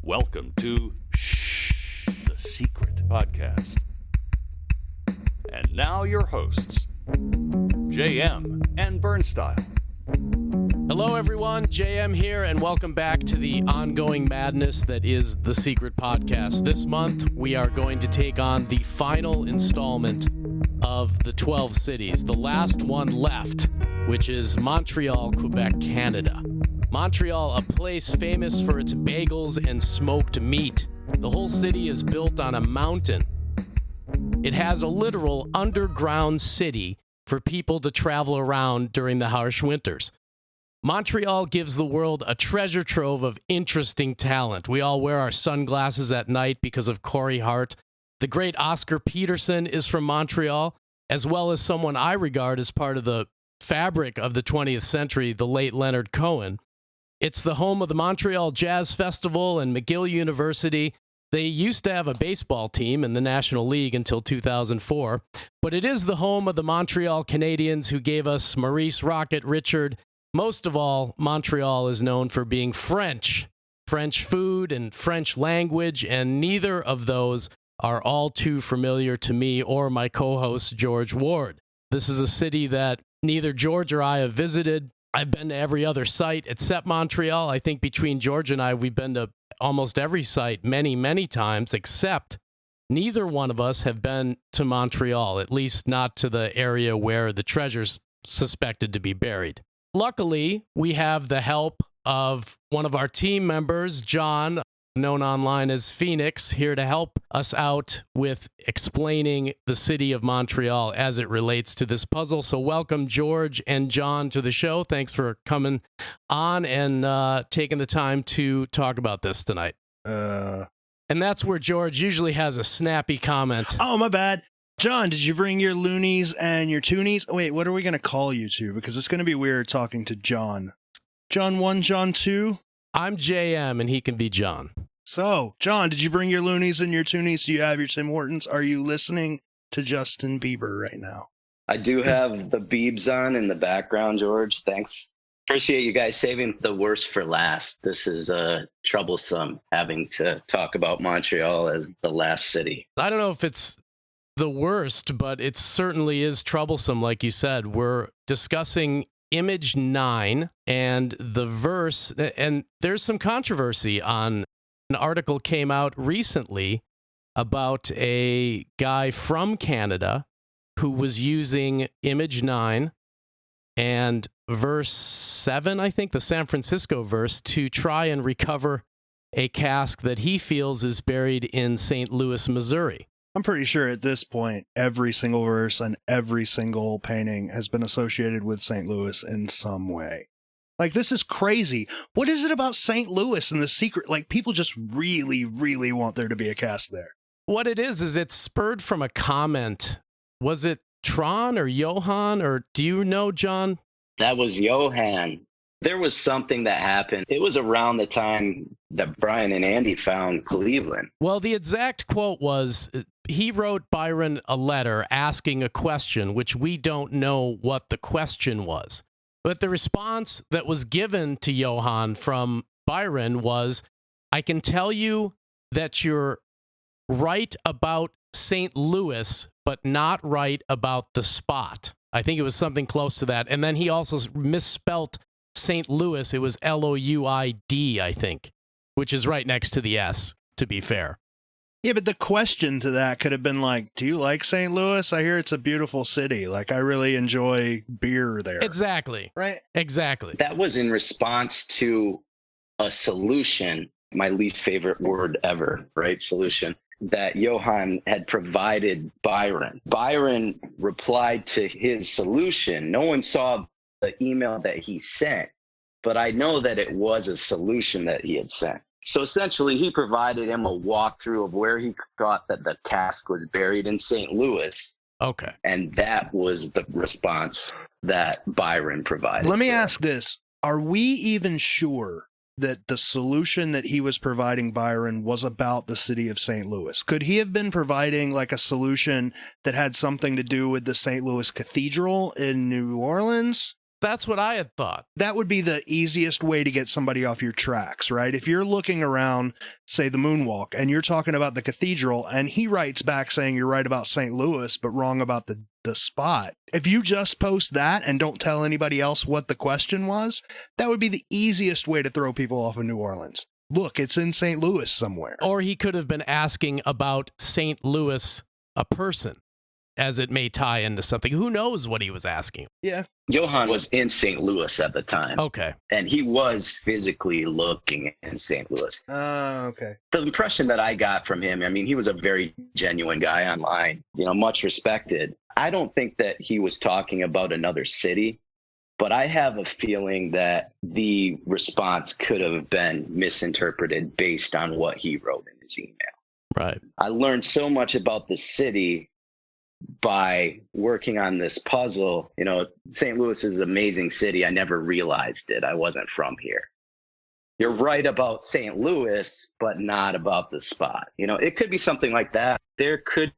Welcome to Shhh, the Secret Podcast. And now your hosts, JM and Burnstyle. Hello, everyone. JM here, and welcome back to the ongoing madness that is the Secret Podcast. This month, we are going to take on the final installment of the 12 cities, the last one left, which is Montreal, Quebec, Canada. Montreal, a place famous for its bagels and smoked meat. The whole city is built on a mountain. It has a literal underground city for people to travel around during the harsh winters. Montreal gives the world a treasure trove of interesting talent. We all wear our sunglasses at night because of Corey Hart. The great Oscar Peterson is from Montreal, as well as someone I regard as part of the fabric of the 20th century, the late Leonard Cohen. It's the home of the Montreal Jazz Festival and McGill University. They used to have a baseball team in the National League until 2004, but it is the home of the Montreal Canadiens, who gave us Maurice Rocket Richard. Most of all, Montreal is known for being French food and French language, and neither of those are all too familiar to me or my co-host, George Ward. This is a city that neither George or I have visited. I've been to every other site except Montreal. I think between George and I, we've been to almost every site many, many times, except neither one of us have been to Montreal, at least not to the area where the treasure's suspected to be buried. Luckily, we have the help of one of our team members, John, known online as Fenix, here to help us out with explaining the city of Montreal as it relates to this puzzle. So welcome, George and John, to the show. Thanks for coming on and taking the time to talk about this tonight. And that's where George usually has a snappy comment. Oh, my bad. John, did you bring your loonies and your toonies? Oh, wait, what are we going to call you two? Because it's going to be weird talking to John. John 1, John 2? I'm JM, and he can be John. So, John, did you bring your loonies and your toonies? Do you have your Tim Hortons? Are you listening to Justin Bieber right now? I do have the Biebs on in the background, George. Thanks. Appreciate you guys saving the worst for last. This is troublesome, having to talk about Montreal as the last city. I don't know if it's the worst, but it certainly is troublesome. Like you said, we're discussing Image 9 and the verse, and there's some controversy on an article came out recently about a guy from Canada who was using Image 9 and verse 7, I think, the San Francisco verse, to try and recover a casque that he feels is buried in St. Louis, Missouri. I'm pretty sure at this point, every single verse and every single painting has been associated with St. Louis in some way. Like, this is crazy. What is it about St. Louis and the secret? Like, people just really, really want there to be a cast there. What it is it's spurred from a comment. Was it Tron or Johan, or do you know, John? That was Johan. There was something that happened. It was around the time that Brian and Andy found Cleveland. Well, the exact quote was, he wrote Byron a letter asking a question, which we don't know what the question was. But the response that was given to Johan from Byron was, I can tell you that you're right about St. Louis, but not right about the spot. I think it was something close to that. And then he also misspelt St. Louis. It was L-O-U-I-D, I think, which is right next to the S, to be fair. Yeah, but the question to that could have been like, do you like St. Louis? I hear it's a beautiful city. Like, I really enjoy beer there. Exactly. Right? Exactly. That was in response to a solution, my least favorite word ever, right? Solution, that Johan had provided Byron. Byron replied to his solution. No one saw the email that he sent, but I know that it was a solution that he had sent. So essentially, he provided him a walkthrough of where he thought that the casque was buried in St. Louis. Okay. And that was the response that Byron provided. Let me ask this. Are we even sure that the solution that he was providing Byron was about the city of St. Louis? Could he have been providing like a solution that had something to do with the St. Louis Cathedral in New Orleans? That's what I had thought. That would be the easiest way to get somebody off your tracks, right? If you're looking around, say, the moonwalk, and you're talking about the cathedral, and he writes back saying you're right about St. Louis, but wrong about the spot. If you just post that and don't tell anybody else what the question was, that would be the easiest way to throw people off of New Orleans. Look, it's in St. Louis somewhere. Or he could have been asking about St. Louis, a person, as it may tie into something. Who knows what he was asking? Yeah. Johann was in St. Louis at the time. Okay. And he was physically looking in St. Louis. Okay. The impression that I got from him, I mean, he was a very genuine guy online, much respected. I don't think that he was talking about another city, but I have a feeling that the response could have been misinterpreted based on what he wrote in his email. Right. I learned so much about the city by working on this puzzle. St. Louis is an amazing city. I never realized it. I wasn't from here. You're right about St. Louis, but not about the spot. It could be something like that. There could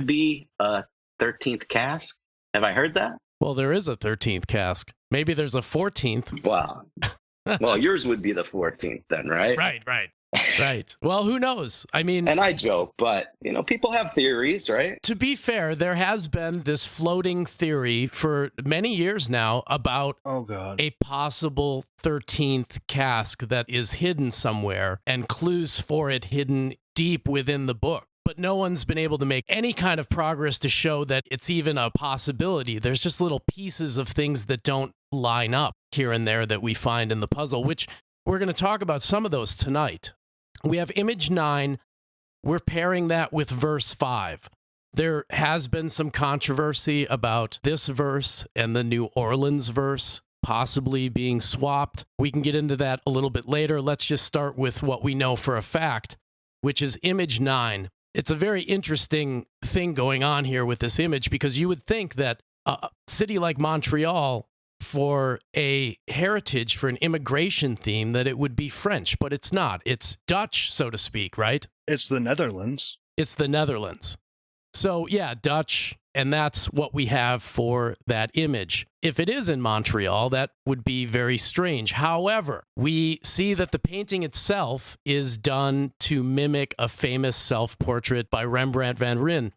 be a 13th casque. Have I heard that? Well, there is a 13th casque. Maybe there's a 14th. Wow. Well, yours would be the 14th then, right? Right. Well, who knows? I mean, and I joke, but people have theories, right? To be fair, there has been this floating theory for many years now about a possible 13th casque that is hidden somewhere and clues for it hidden deep within the book. But no one's been able to make any kind of progress to show that it's even a possibility. There's just little pieces of things that don't line up here and there that we find in the puzzle, which we're going to talk about some of those tonight. We have image 9. We're pairing that with verse 5. There has been some controversy about this verse and the New Orleans verse possibly being swapped. We can get into that a little bit later. Let's just start with what we know for a fact, which is image 9. It's a very interesting thing going on here with this image, because you would think that a city like Montreal, for a heritage, for an immigration theme, that it would be French, but it's not. It's Dutch, so to speak, right? It's the Netherlands. It's the Netherlands. So yeah, Dutch, and that's what we have for that image. If it is in Montreal, that would be very strange. However, we see that the painting itself is done to mimic a famous self-portrait by Rembrandt van Rijn.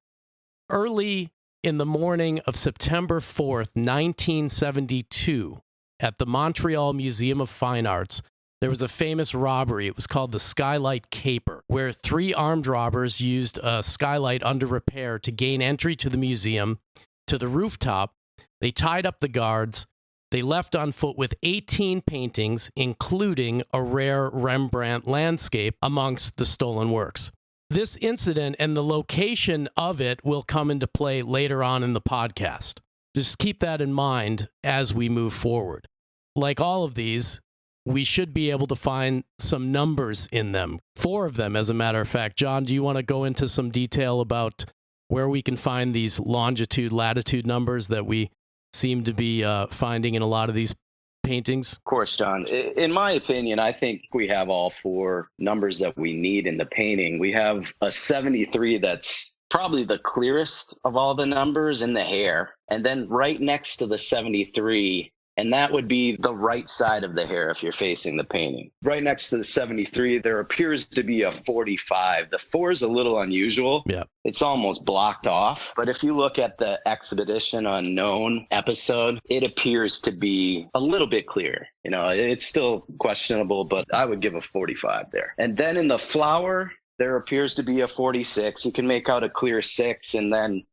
Early in the morning of September 4th, 1972, at the Montreal Museum of Fine Arts, there was a famous robbery. It was called the Skylight Caper, where 3 armed robbers used a skylight under repair to gain entry to the museum, to the rooftop. They tied up the guards. They left on foot with 18 paintings, including a rare Rembrandt landscape amongst the stolen works. This incident and the location of it will come into play later on in the podcast. Just keep that in mind as we move forward. Like all of these, we should be able to find some numbers in them. 4 of them, as a matter of fact. John, do you want to go into some detail about where we can find these longitude, latitude numbers that we seem to be finding in a lot of these paintings? Of course, John. In my opinion, I think we have all 4 numbers that we need in the painting. We have a 73 that's probably the clearest of all the numbers in the hair. And then right next to the 73, and that would be the right side of the hair if you're facing the painting. Right next to the 73, there appears to be a 45. The 4 is a little unusual. Yeah. It's almost blocked off. But if you look at the Expedition Unknown episode, it appears to be a little bit clear. It's still questionable, but I would give a 45 there. And then in the flower, there appears to be a 46. You can make out a clear 6, and then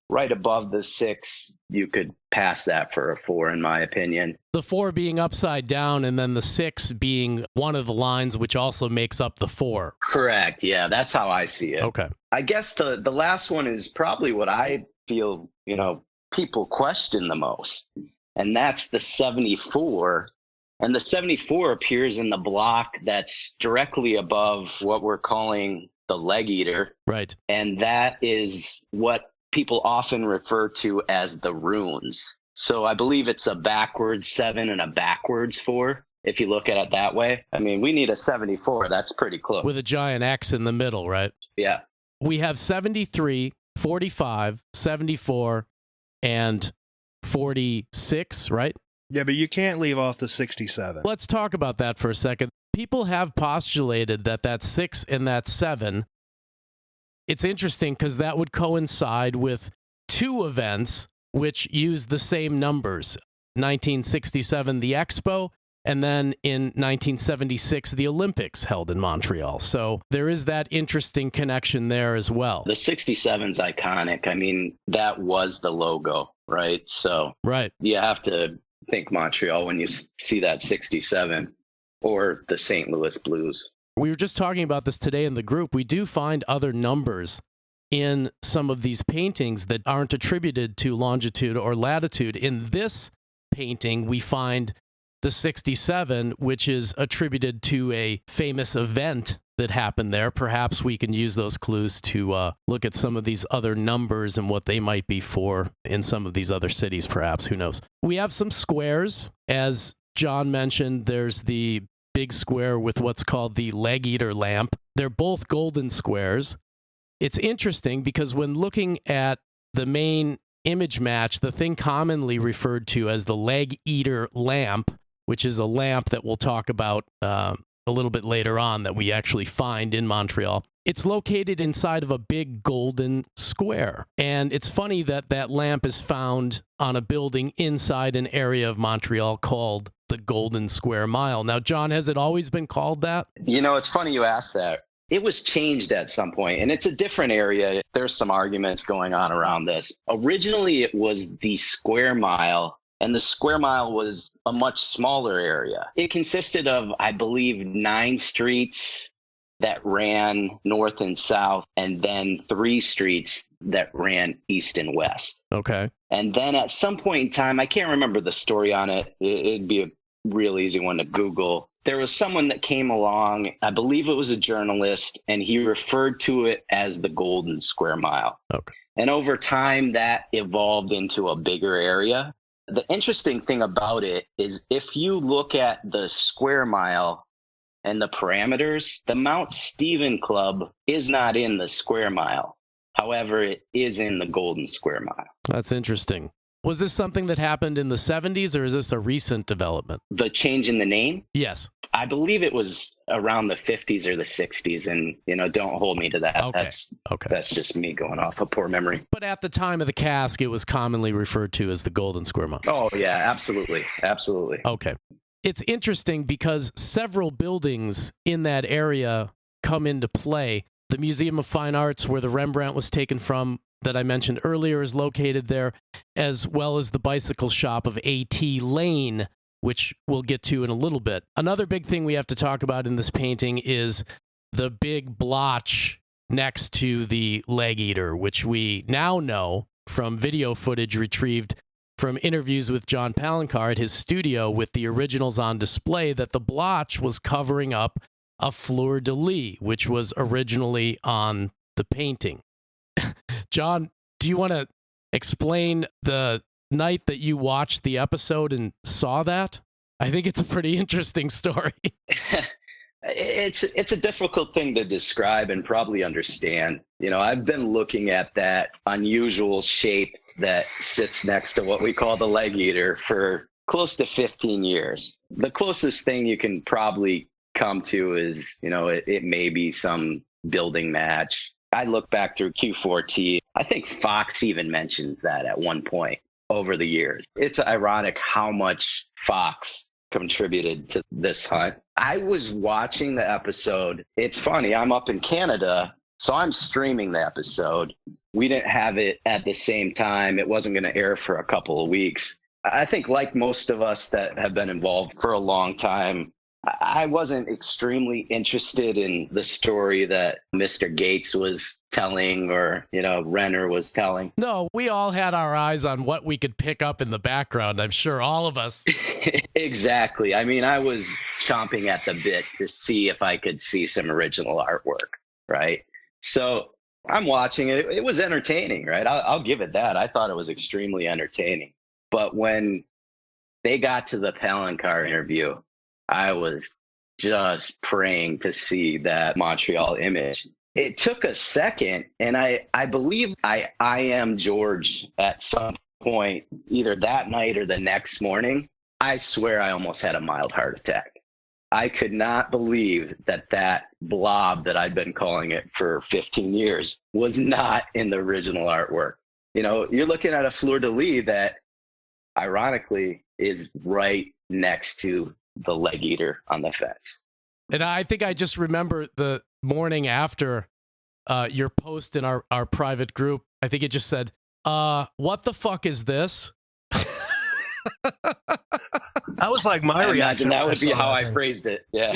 right above the 6, you could pass that for a 4, in my opinion. The 4 being upside down, and then the 6 being one of the lines which also makes up the 4. Correct. Yeah, that's how I see it. Okay. I guess the last one is probably what I feel, people question the most. And that's the 74. And the 74 appears in the block that's directly above what we're calling the leg eater. Right. And that is what people often refer to as the runes. So I believe it's a backwards 7 and a backwards 4, if you look at it that way. I mean, we need a 74. That's pretty close. With a giant X in the middle, right? Yeah. We have 73, 45, 74, and 46, right? Yeah, but you can't leave off the 67. Let's talk about that for a second. People have postulated that that 6 and that 7, it's interesting because that would coincide with two events which use the same numbers. 1967, the Expo, and then in 1976, the Olympics held in Montreal. So there is that interesting connection there as well. The 67's iconic. I mean, that was the logo, right? So right. You have to think Montreal when you see that 67 or the St. Louis Blues. We were just talking about this today in the group. We do find other numbers in some of these paintings that aren't attributed to longitude or latitude. In this painting, we find the 67, which is attributed to a famous event that happened there. Perhaps we can use those clues to look at some of these other numbers and what they might be for in some of these other cities, perhaps. Who knows? We have some squares. As John mentioned, there's the big square with what's called the leg eater lamp. They're both golden squares. It's interesting because when looking at the main image match, the thing commonly referred to as the leg eater lamp, which is a lamp that we'll talk about a little bit later on that we actually find in Montreal. It's located inside of a big golden square. And it's funny that that lamp is found on a building inside an area of Montreal called the Golden Square Mile. Now, John, has it always been called that? You know, it's funny you asked that. It was changed at some point, and it's a different area. There's some arguments going on around this. Originally, it was the Square Mile, and the Square Mile was a much smaller area. It consisted of, I believe, 9 streets that ran north and south, and then 3 streets that ran east and west. Okay. And then at some point in time, I can't remember the story on it. It'd be a real easy one to Google. There was someone that came along, I believe it was a journalist, and he referred to it as the Golden Square Mile. Okay. And over time, that evolved into a bigger area. The interesting thing about it is if you look at the Square Mile and the parameters, the Mount Stephen Club is not in the Square Mile. However, it is in the Golden Square Mile. That's interesting. Was this something that happened in the 70s, or is this a recent development? The change in the name? Yes. I believe it was around the 50s or the 60s, and, you know, don't hold me to that. Okay. That's just me going off a poor memory. But at the time of the casque, it was commonly referred to as the Golden Square Mile. Oh, yeah, absolutely. Absolutely. Okay. It's interesting because several buildings in that area come into play. The Museum of Fine Arts, where the Rembrandt was taken from, that I mentioned earlier, is located there, as well as the bicycle shop of A.T. Lane, which we'll get to in a little bit. Another big thing we have to talk about in this painting is the big blotch next to the leg eater, which we now know from video footage retrieved from interviews with John Palancar at his studio with the originals on display, that the blotch was covering up a fleur-de-lis, which was originally on the painting. John, do you want to explain the night that you watched the episode and saw that? I think it's a pretty interesting story. It's a difficult thing to describe and probably understand. You know, I've been looking at that unusual shape that sits next to what we call the leg eater for close to 15 years. The closest thing you can probably come to is, you know, it may be some building match. I look back through Q4T. I think Fox even mentions that at one point over the years. It's ironic how much Fox contributed to this hunt. I was watching the episode. It's funny, I'm up in Canada, so I'm streaming the episode. We didn't have it at the same time. It wasn't going to air for a couple of weeks. I think like most of us that have been involved for a long time, I wasn't extremely interested in the story that Mr. Gates was telling or, you know, Renner was telling. No, we all had our eyes on what we could pick up in the background. I'm sure all of us. Exactly. I mean, I was chomping at the bit to see if I could see some original artwork, right? So I'm watching it. It was entertaining, right? I'll give it that. I thought it was extremely entertaining. But when they got to the Palancar interview, I was just praying to see that Montreal image. It took a second, and I believe I am George at some point, either that night or the next morning. I swear I almost had a mild heart attack. I could not believe that blob that I'd been calling it for 15 years was not in the original artwork. You know, you're looking at a fleur-de-lis that ironically is right next to the leg eater on the fence. And I think I just remember the morning after your post in our private group. I think it just said, what the fuck is this? That was like my reaction. That would be how I phrased it. Yeah.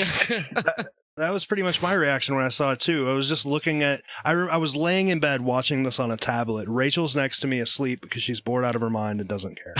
That was pretty much my reaction when I saw it too. I was just looking at, I was laying in bed watching this on a tablet. Rachel's next to me asleep because she's bored out of her mind and doesn't care.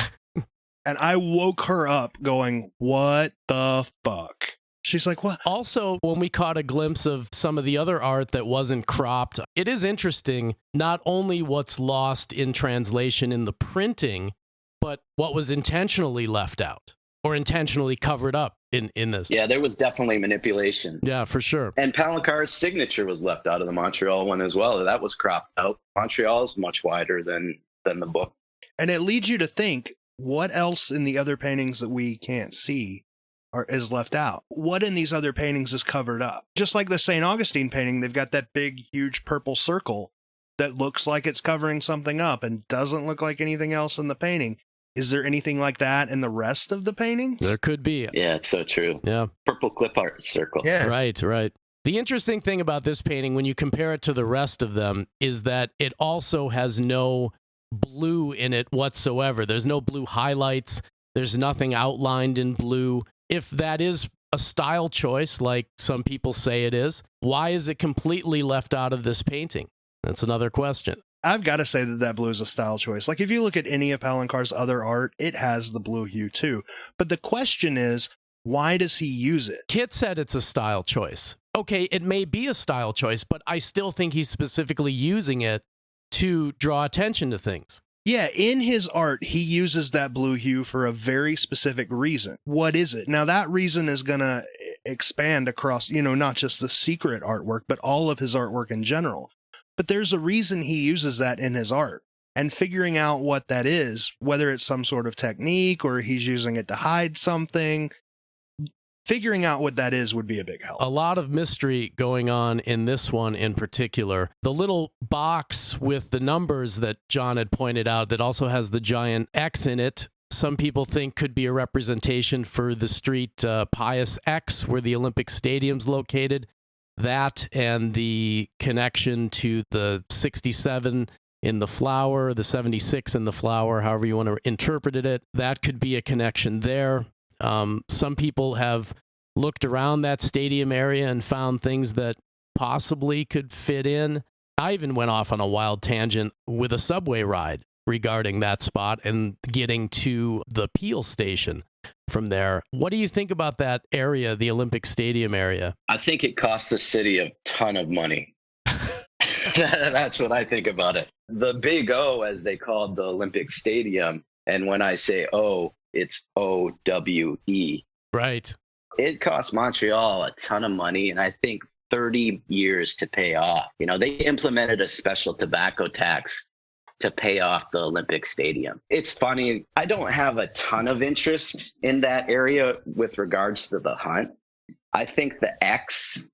And I woke her up going, what the fuck? She's like, what? Also, when we caught a glimpse of some of the other art that wasn't cropped, it is interesting not only what's lost in translation in the printing, but what was intentionally left out or intentionally covered up in this. Yeah, there was definitely manipulation. Yeah, for sure. And Palancar's signature was left out of the Montreal one as well. That was cropped out. Montreal is much wider than the book. And it leads you to think, what else in the other paintings that we can't see is left out? What in these other paintings is covered up? Just like the St. Augustine painting, they've got that big, huge purple circle that looks like it's covering something up and doesn't look like anything else in the painting. Is there anything like that in the rest of the painting? There could be. Yeah, it's so true. Yeah. Purple clip art circle. Yeah. Right. The interesting thing about this painting, when you compare it to the rest of them, is that it also has no blue in it whatsoever. There's no blue highlights. There's nothing outlined in blue. If that is a style choice, like some people say it is, why is it completely left out of this painting? That's another question. I've got to say that blue is a style choice. Like if you look at any of Palancar's other art, it has the blue hue too. But the question is, why does he use it? Kit said it's a style choice. Okay, it may be a style choice, but I still think he's specifically using it to draw attention to things. Yeah, in his art, he uses that blue hue for a very specific reason. What is it? Now, that reason is going to expand across, not just the secret artwork, but all of his artwork in general. But there's a reason he uses that in his art. And figuring out what that is, whether it's some sort of technique or he's using it to hide something, figuring out what that is would be a big help. A lot of mystery going on in this one in particular. The little box with the numbers that John had pointed out that also has the giant X in it, some people think could be a representation for the street Pius X, where the Olympic Stadium's located. That and the connection to the 67 in the flower, the 76 in the flower, however you want to interpret it, that could be a connection there. Some people have looked around that stadium area and found things that possibly could fit in. I even went off on a wild tangent with a subway ride regarding that spot and getting to the Peel station from there. What do you think about that area, the Olympic Stadium area? I think it cost the city a ton of money. That's what I think about it. The big O, as they called the Olympic Stadium, and when I say O, it's OWE. Right. It cost Montreal a ton of money, and I think 30 years to pay off. They implemented a special tobacco tax to pay off the Olympic Stadium. It's funny, I don't have a ton of interest in that area with regards to the hunt. I think the X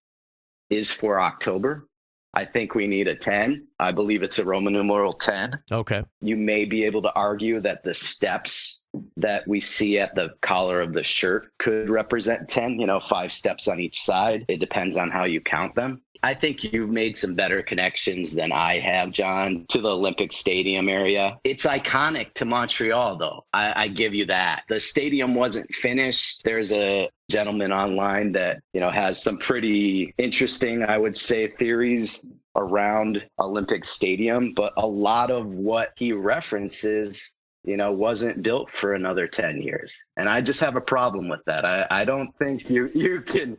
is for October. I think we need a 10. I believe it's a Roman numeral 10. Okay. You may be able to argue that the steps that we see at the collar of the shirt could represent 10, 5 steps on each side. It depends on how you count them. I think you've made some better connections than I have, John, to the Olympic Stadium area. It's iconic to Montreal, though. I give you that. The stadium wasn't finished. There's a gentleman online that, has some pretty interesting, I would say, theories around Olympic Stadium. But a lot of what he references, wasn't built for another 10 years. And I just have a problem with that. I don't think you can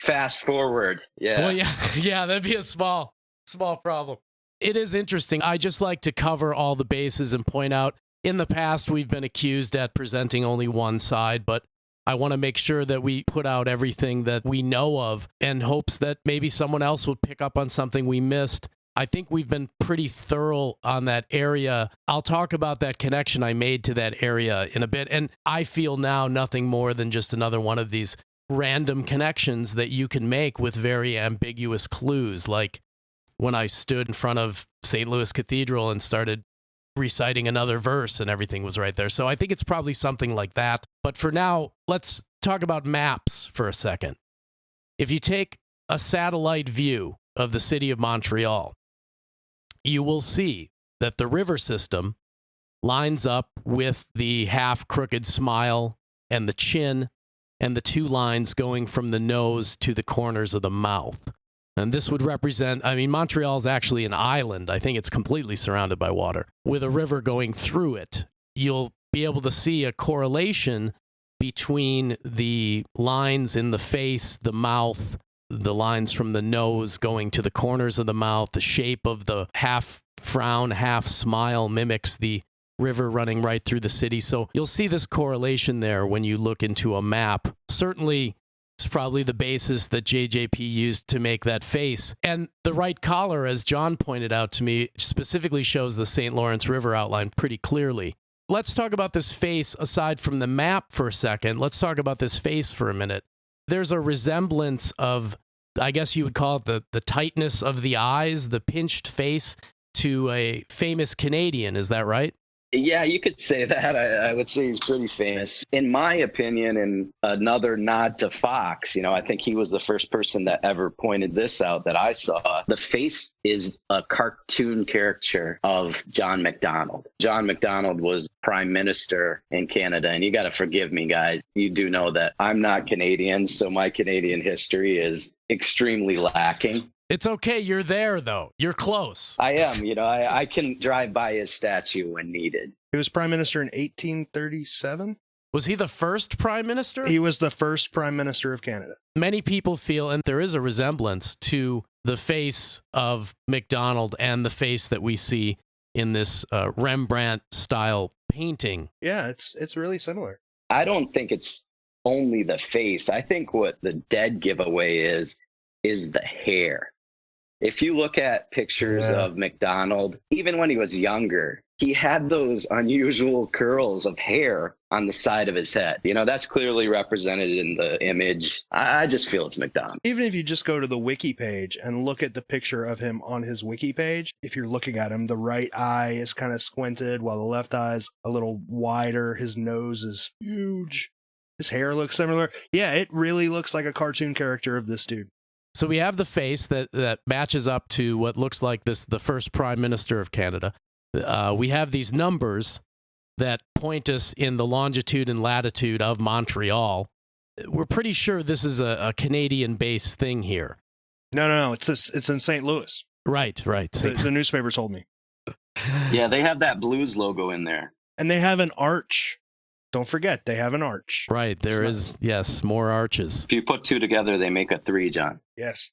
fast forward. Yeah. Well, yeah, that'd be a small problem. It is interesting. I just like to cover all the bases and point out, in the past, we've been accused at presenting only one side, but I want to make sure that we put out everything that we know of in hopes that maybe someone else would pick up on something we missed. I think we've been pretty thorough on that area. I'll talk about that connection I made to that area in a bit. And I feel now nothing more than just another one of these random connections that you can make with very ambiguous clues. Like when I stood in front of St. Louis Cathedral and started reciting another verse and everything was right there. So I think it's probably something like that. But for now, let's talk about maps for a second. If you take a satellite view of the city of Montreal, you will see that the river system lines up with the half crooked smile and the chin and the two lines going from the nose to the corners of the mouth. And this would represent, Montreal is actually an island. I think it's completely surrounded by water with a river going through it. You'll be able to see a correlation between the lines in the face, the mouth, the lines from the nose going to the corners of the mouth. The shape of the half frown, half smile mimics the river running right through the city. So you'll see this correlation there when you look into a map. Certainly, it's probably the basis that JJP used to make that face. And the right collar, as John pointed out to me, specifically shows the St. Lawrence River outline pretty clearly. Let's talk about this face aside from the map for a second. Let's talk about this face for a minute. There's a resemblance of, I guess you would call it the tightness of the eyes, the pinched face, to a famous Canadian. Is that right? Yeah, you could say that. I would say he's pretty famous. In my opinion, and another nod to Fox, I think he was the first person that ever pointed this out that I saw. The face is a cartoon caricature of John Macdonald. John Macdonald was Prime Minister in Canada, and you got to forgive me, guys. You do know that I'm not Canadian, so my Canadian history is extremely lacking. It's okay. You're there, though. You're close. I am. I can drive by his statue when needed. He was prime minister in 1837. Was he the first prime minister? He was the first prime minister of Canada. Many people feel, and there is a resemblance to the face of MacDonald and the face that we see in this Rembrandt-style painting. Yeah, it's really similar. I don't think it's only the face. I think what the dead giveaway is the hair. If you look at pictures of MacDonald, even when he was younger, he had those unusual curls of hair on the side of his head. That's clearly represented in the image. I just feel it's MacDonald. Even if you just go to the wiki page and look at the picture of him on his wiki page, if you're looking at him, the right eye is kind of squinted while the left eye is a little wider. His nose is huge. His hair looks similar. Yeah, it really looks like a cartoon character of this dude. So we have the face that matches up to what looks like the first prime minister of Canada. We have these numbers that point us in the longitude and latitude of Montreal. We're pretty sure this is a Canadian-based thing here. No. It's in St. Louis. Right. The newspaper told me. Yeah, they have that Blues logo in there. And they have an arch. Don't forget, they have an arch. Right, there is, yes, more arches. If you put two together, they make a three, John. Yes.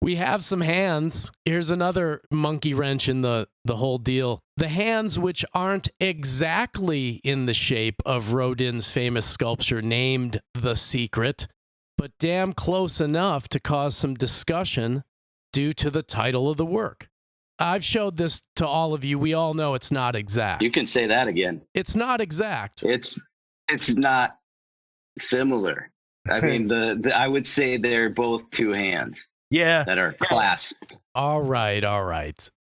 We have some hands. Here's another monkey wrench in the whole deal. The hands, which aren't exactly in the shape of Rodin's famous sculpture named The Secret, but damn close enough to cause some discussion due to the title of the work. I've showed this to all of you. We all know it's not exact. You can say that again. It's not exact. It's not similar. I mean, I would say they're both two hands. Yeah. That are clasped. All right.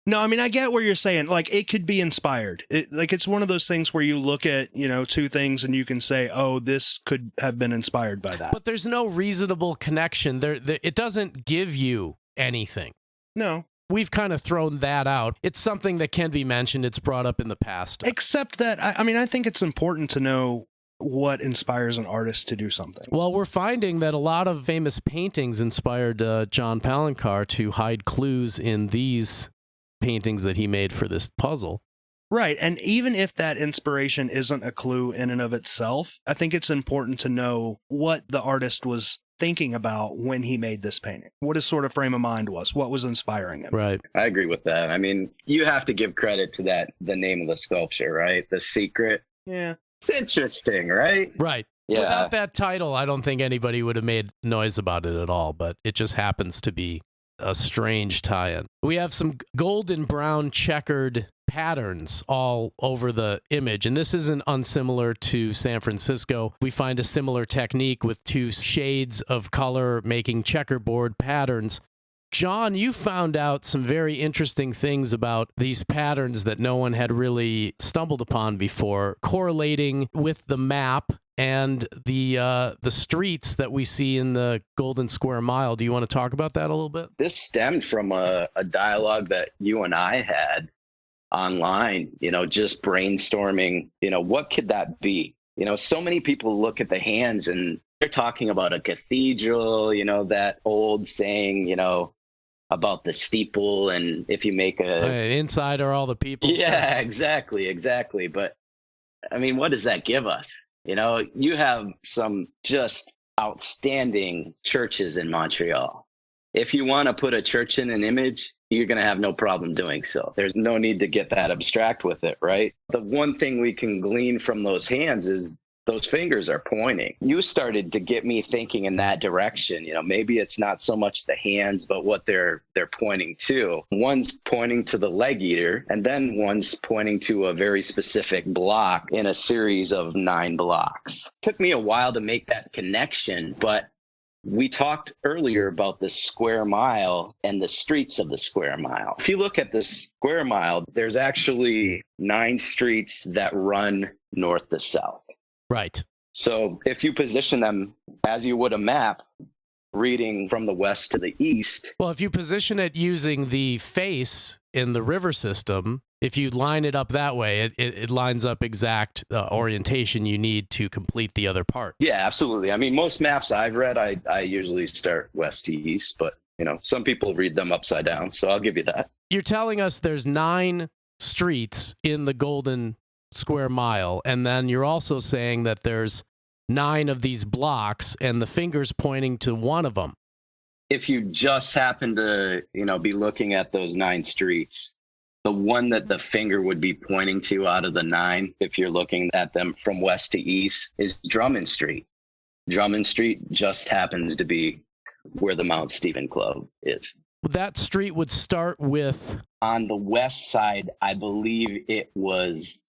No, I get where you're saying. Like, it could be inspired. It's one of those things where you look at, two things and you can say, oh, this could have been inspired by that. But there's no reasonable connection. It doesn't give you anything. No. We've kind of thrown that out. It's something that can be mentioned. It's brought up in the past. Except that, I think it's important to know what inspires an artist to do something. Well, we're finding that a lot of famous paintings inspired John Palancar to hide clues in these paintings that he made for this puzzle. Right. And even if that inspiration isn't a clue in and of itself, I think it's important to know what the artist was thinking about when he made this painting, what his sort of frame of mind was, what was inspiring him. Right. I agree with that. I mean, you have to give credit to the name of the sculpture, right? The Secret. Yeah. It's interesting, right? Right. Yeah. Without that title, I don't think anybody would have made noise about it at all, but it just happens to be a strange tie-in. We have some golden brown checkered patterns all over the image, and this isn't unsimilar to San Francisco. We find a similar technique with two shades of color making checkerboard patterns. John, you found out some very interesting things about these patterns that no one had really stumbled upon before, correlating with the map and the streets that we see in the Golden Square Mile. Do you want to talk about that a little bit? This stemmed from a dialogue that you and I had online, just brainstorming, what could that be? So many people look at the hands and they're talking about a cathedral, that old saying, about the steeple, and if you make inside are all the people. Yeah, exactly. But I mean, what does that give us? You have some just outstanding churches in Montreal. If you want to put a church in an image, you're going to have no problem doing so. There's no need to get that abstract with it, right? The one thing we can glean from those hands is those fingers are pointing. You started to get me thinking in that direction. Maybe it's not so much the hands, but what they're pointing to. One's pointing to the leg eater, and then one's pointing to a very specific block in a series of 9 blocks. It took me a while to make that connection, but we talked earlier about the square mile and the streets of the square mile. If you look at the square mile, there's actually 9 streets that run north to south. Right. So if you position them as you would a map, reading from the west to the east. Well, if you position it using the face in the river system, if you line it up that way, it lines up exact orientation you need to complete the other part. Yeah, absolutely. I mean, most maps I've read, I usually start west to east, but some people read them upside down. So I'll give you that. You're telling us there's 9 streets in the Golden Square Mile, and then you're also saying that there's 9 of these blocks and the finger's pointing to one of them. If you just happen to, be looking at those 9 streets, the one that the finger would be pointing to out of the 9, if you're looking at them from west to east, is Drummond Street. Drummond Street just happens to be where the Mount Stephen Club is. That street would start with? On the west side, I believe it was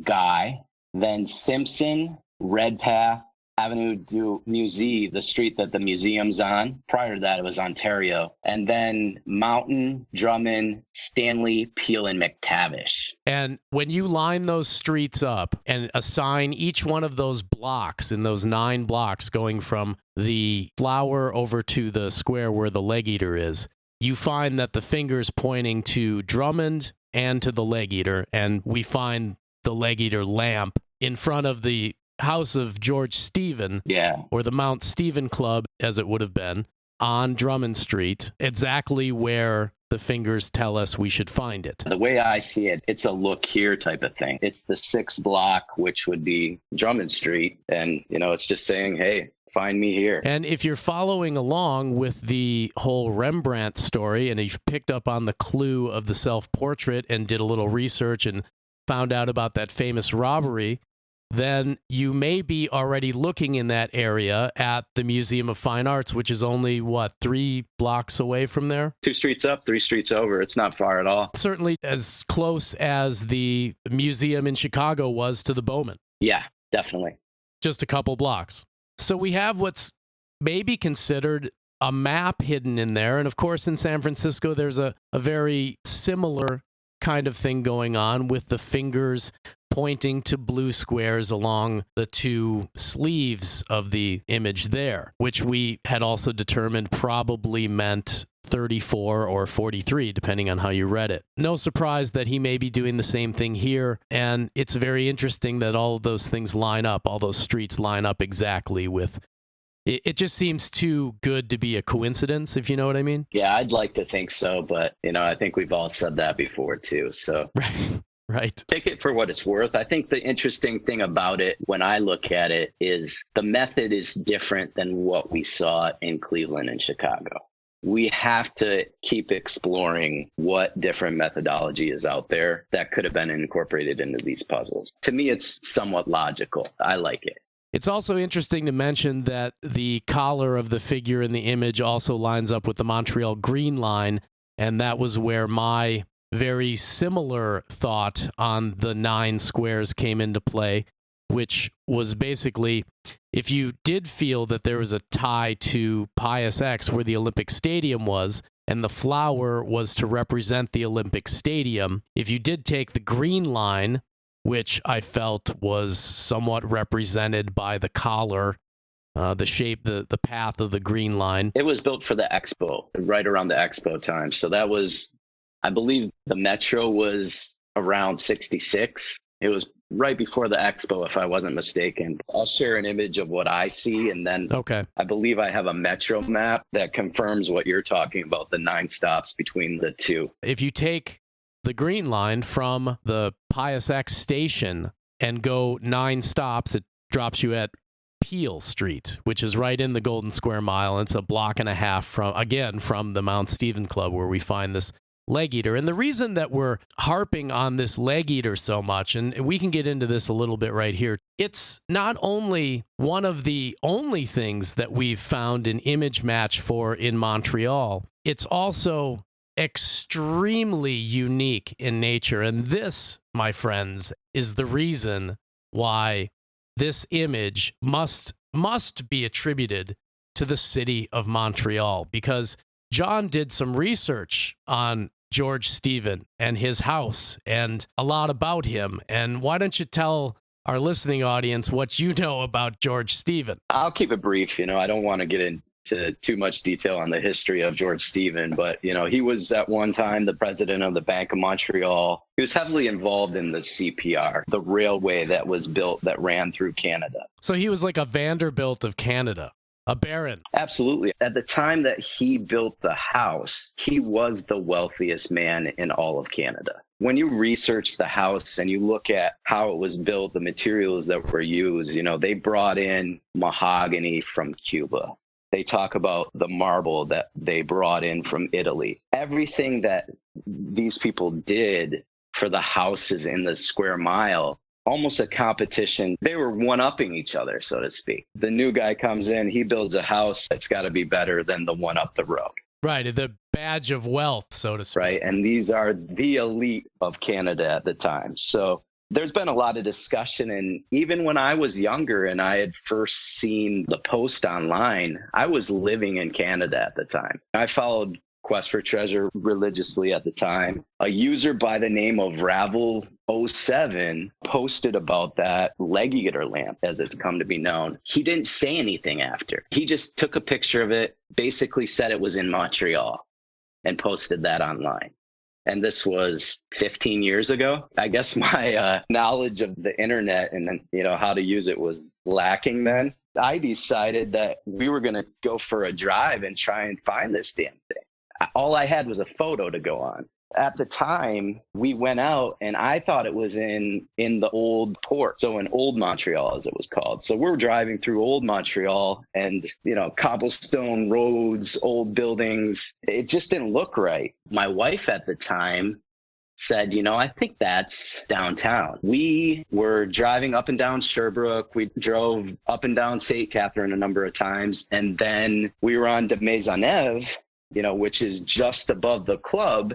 Guy, then Simpson, Redpath, Avenue du Musée, the street that the museum's on. Prior to that, it was Ontario. And then Mountain, Drummond, Stanley, Peel, and McTavish. And when you line those streets up and assign each one of those blocks in those 9 blocks going from the flower over to the square where the leg eater is, you find that the finger's pointing to Drummond and to the leg eater, and we find the leg eater lamp in front of the house of George Stephen, or the Mount Stephen Club, as it would have been, on Drummond Street, exactly where the fingers tell us we should find it. The way I see it, it's a look here type of thing. It's the 6th block, which would be Drummond Street, and, it's just saying, hey, find me here. And if you're following along with the whole Rembrandt story, and you've picked up on the clue of the self-portrait and did a little research and found out about that famous robbery, then you may be already looking in that area at the Museum of Fine Arts, which is only, 3 blocks away from there? 2 streets up, 3 streets over. It's not far at all. Certainly as close as the museum in Chicago was to the Bowman. Yeah, definitely. Just a couple blocks. So we have what's maybe considered a map hidden in there. And of course, in San Francisco, there's a very similar kind of thing going on with the fingers pointing to blue squares along the 2 sleeves of the image there, which we had also determined probably meant 34 or 43, depending on how you read it. No surprise that he may be doing the same thing here, and it's very interesting that all of those things line up, all those streets line up exactly with. It just seems too good to be a coincidence, if you know what I mean. Yeah, I'd like to think so, but, I think we've all said that before, too, so. Right. Take it for what it's worth. I think the interesting thing about it, when I look at it, is the method is different than what we saw in Cleveland and Chicago. We have to keep exploring what different methodology is out there that could have been incorporated into these puzzles. To me, it's somewhat logical. I like it. It's also interesting to mention that the collar of the figure in the image also lines up with the Montreal green line, and that was where my very similar thought on the 9 squares came into play, which was basically, if you did feel that there was a tie to Pius X where the Olympic Stadium was, and the flower was to represent the Olympic Stadium, if you did take the green line, which I felt was somewhat represented by the collar, the shape, the path of the green line. It was built for the Expo, right around the Expo time. So that was, I believe the Metro was around 66. It was right before the Expo, if I wasn't mistaken. I'll share an image of what I see, and then I believe I have a Metro map that confirms what you're talking about, the 9 stops between the two. If you take the green line from the Pius X station and go 9 stops, it drops you at Peel Street, which is right in the Golden Square Mile. It's a block and a half from the Mount Stephen Club where we find this leg eater. And the reason that we're harping on this leg eater so much, and we can get into this a little bit right here, it's not only one of the only things that we've found an image match for in Montreal, it's also extremely unique in nature. And this, my friends, is the reason why this image must be attributed to the city of Montreal, because John did some research on George Stephen and his house and a lot about him. And why don't you tell our listening audience what you know about George Stephen? I'll keep it brief. I don't want to get into too much detail on the history of George Stephen, but, he was at one time the president of the Bank of Montreal. He was heavily involved in the CPR, the railway that was built that ran through Canada. So he was like a Vanderbilt of Canada. A baron. Absolutely. At the time that he built the house, he was the wealthiest man in all of Canada. When you research the house and you look at how it was built, the materials that were used, they brought in mahogany from Cuba. They talk about the marble that they brought in from Italy. Everything that these people did for the houses in the square mile, almost a competition. They were one-upping each other, so to speak. The new guy comes in, he builds a house that's got to be better than the one up the road. Right, the badge of wealth, so to speak. Right, and these are the elite of Canada at the time. So there's been a lot of discussion, and even when I was younger and I had first seen the post online, I was living in Canada at the time. I followed Quest for Treasure religiously at the time. A user by the name of Ravel07 posted about that leg eater lamp, as it's come to be known. He didn't say anything after. He just took a picture of it, basically said it was in Montreal, and posted that online. And this was 15 years ago. I guess my knowledge of the internet and how to use it was lacking then. I decided that we were going to go for a drive and try and find this damn thing. All I had was a photo to go on. At the time, we went out and I thought it was in the old port. So in Old Montreal, as it was called. So we're driving through Old Montreal and, cobblestone roads, old buildings. It just didn't look right. My wife at the time said, I think that's downtown. We were driving up and down Sherbrooke. We drove up and down St. Catherine a number of times. And then we were on de Maisonneuve, which is just above the club.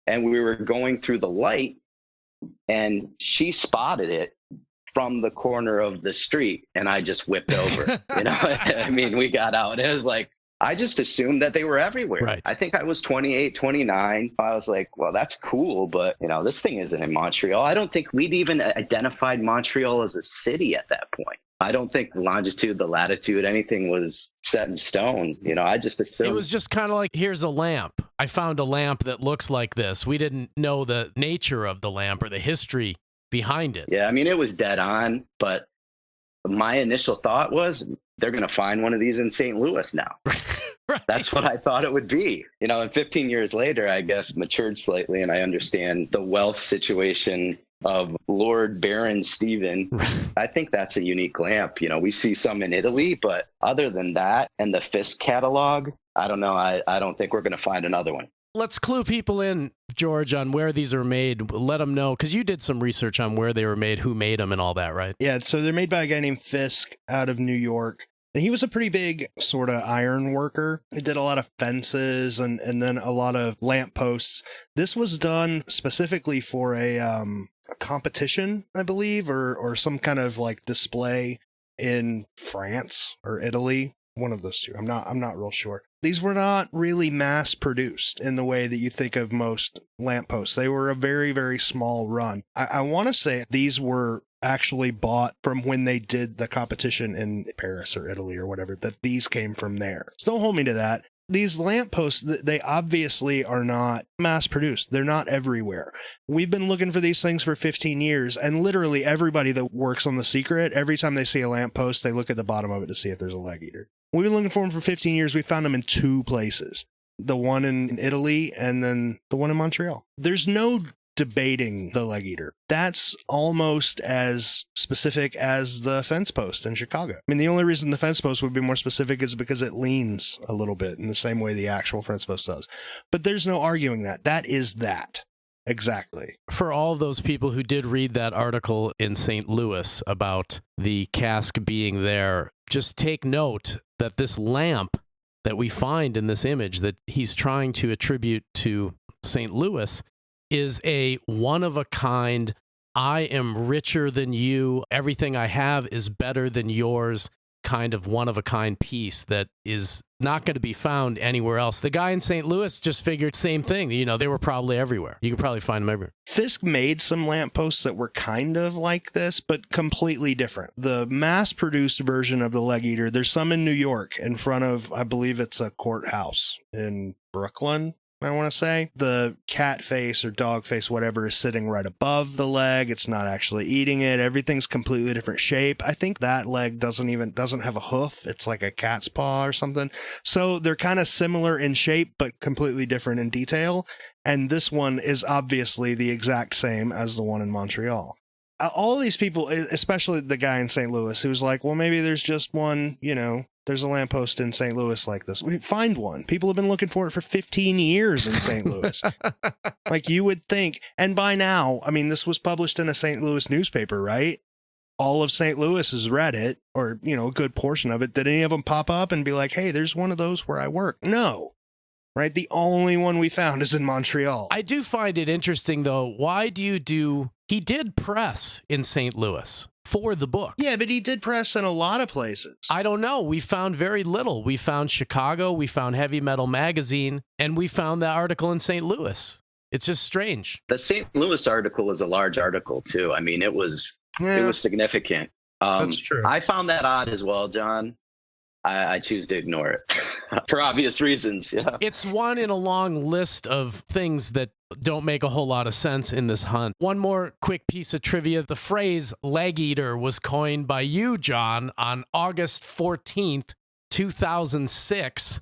And we were going through the light and she spotted it from the corner of the street. And I just whipped over, we got out. It was like, I just assumed that they were everywhere. Right. I think I was 28, 29. I was like, well, that's cool. But, this thing isn't in Montreal. I don't think we'd even identified Montreal as a city at that point. I don't think the longitude, the latitude, anything was set in stone. I just assumed. It was just kind of like, here's a lamp. I found a lamp that looks like this. We didn't know the nature of the lamp or the history behind it. Yeah, it was dead on. But my initial thought was they're going to find one of these in St. Louis now. Right. That's what I thought it would be. And 15 years later, I guess, matured slightly, and I understand the wealth situation of Lord Baron Stephen. I think that's a unique lamp. We see some in Italy, but other than that and the Fisk catalog, I don't know. I don't think we're going to find another one. Let's clue people in, George, on where these are made. Let them know, because you did some research on where they were made, who made them, and all that, right? Yeah, so they're made by a guy named Fisk out of New York. And he was a pretty big sort of iron worker. He did a lot of fences and then a lot of lampposts. This was done specifically for a competition, I believe, or some kind of like display in France or Italy. One of those two. I'm not real sure. These were not really mass produced in the way that you think of most lampposts. They were a very, very small run. I want to say these were actually bought from when they did the competition in Paris or Italy or whatever, that these came from there. So don't hold me to that. These lampposts, they obviously are not mass produced. They're not everywhere. We've been looking for these things for 15 years, and literally everybody that works on The Secret, every time they see a lamppost, they look at the bottom of it to see if there's a leg eater. We've been looking for them for 15 years. We found them in 2 places. The one in Italy and then the one in Montreal. There's no debating the leg eater. That's almost as specific as the fence post in Chicago. I mean, the only reason the fence post would be more specific is because it leans a little bit in the same way the actual fence post does. But there's no arguing that. That is that. Exactly. For all of those people who did read that article in St. Louis about the casque being there, just take note that this lamp that we find in this image that he's trying to attribute to St. Louis is a one-of-a-kind, I am richer than you, everything I have is better than yours, kind of one-of-a-kind piece that is not going to be found anywhere else. The guy in St. Louis just figured same thing. You know, they were probably everywhere. You can probably find them everywhere. Fisk made some lampposts that were kind of like this, but completely different. The mass-produced version of the leg eater, there's some in New York in front of, I believe it's a courthouse in Brooklyn. I want to say the cat face or dog face, whatever, is sitting right above the leg. It's not actually eating it. Everything's completely different shape. I think that leg doesn't have a hoof. It's like a cat's paw or something. So they're kind of similar in shape, but completely different in detail. And this one is obviously the exact same as the one in Montreal. All of these people, especially the guy in St. Louis, who's like, well, maybe there's just one, there's a lamppost in St. Louis like this. We find one. People have been looking for it for 15 years in St. Louis. Like you would think. And by now, I mean, this was published in a St. Louis newspaper, right? All of St. Louis has read it, or, a good portion of it. Did any of them pop up and be like, hey, there's one of those where I work? No. Right? The only one we found is in Montreal. I do find it interesting, though. Why do he did press in St. Louis for the book. Yeah, but he did press in a lot of places. I don't know. We found very little. We found Chicago, we found Heavy Metal Magazine, and we found that article in St. Louis. It's just strange. The St. Louis article is a large article, too. I mean, it was significant. That's true. I found that odd as well, John. I choose to ignore it for obvious reasons. Yeah. It's one in a long list of things that don't make a whole lot of sense in this hunt. One more quick piece of trivia. The phrase leg eater was coined by you, John, on August 14th, 2006,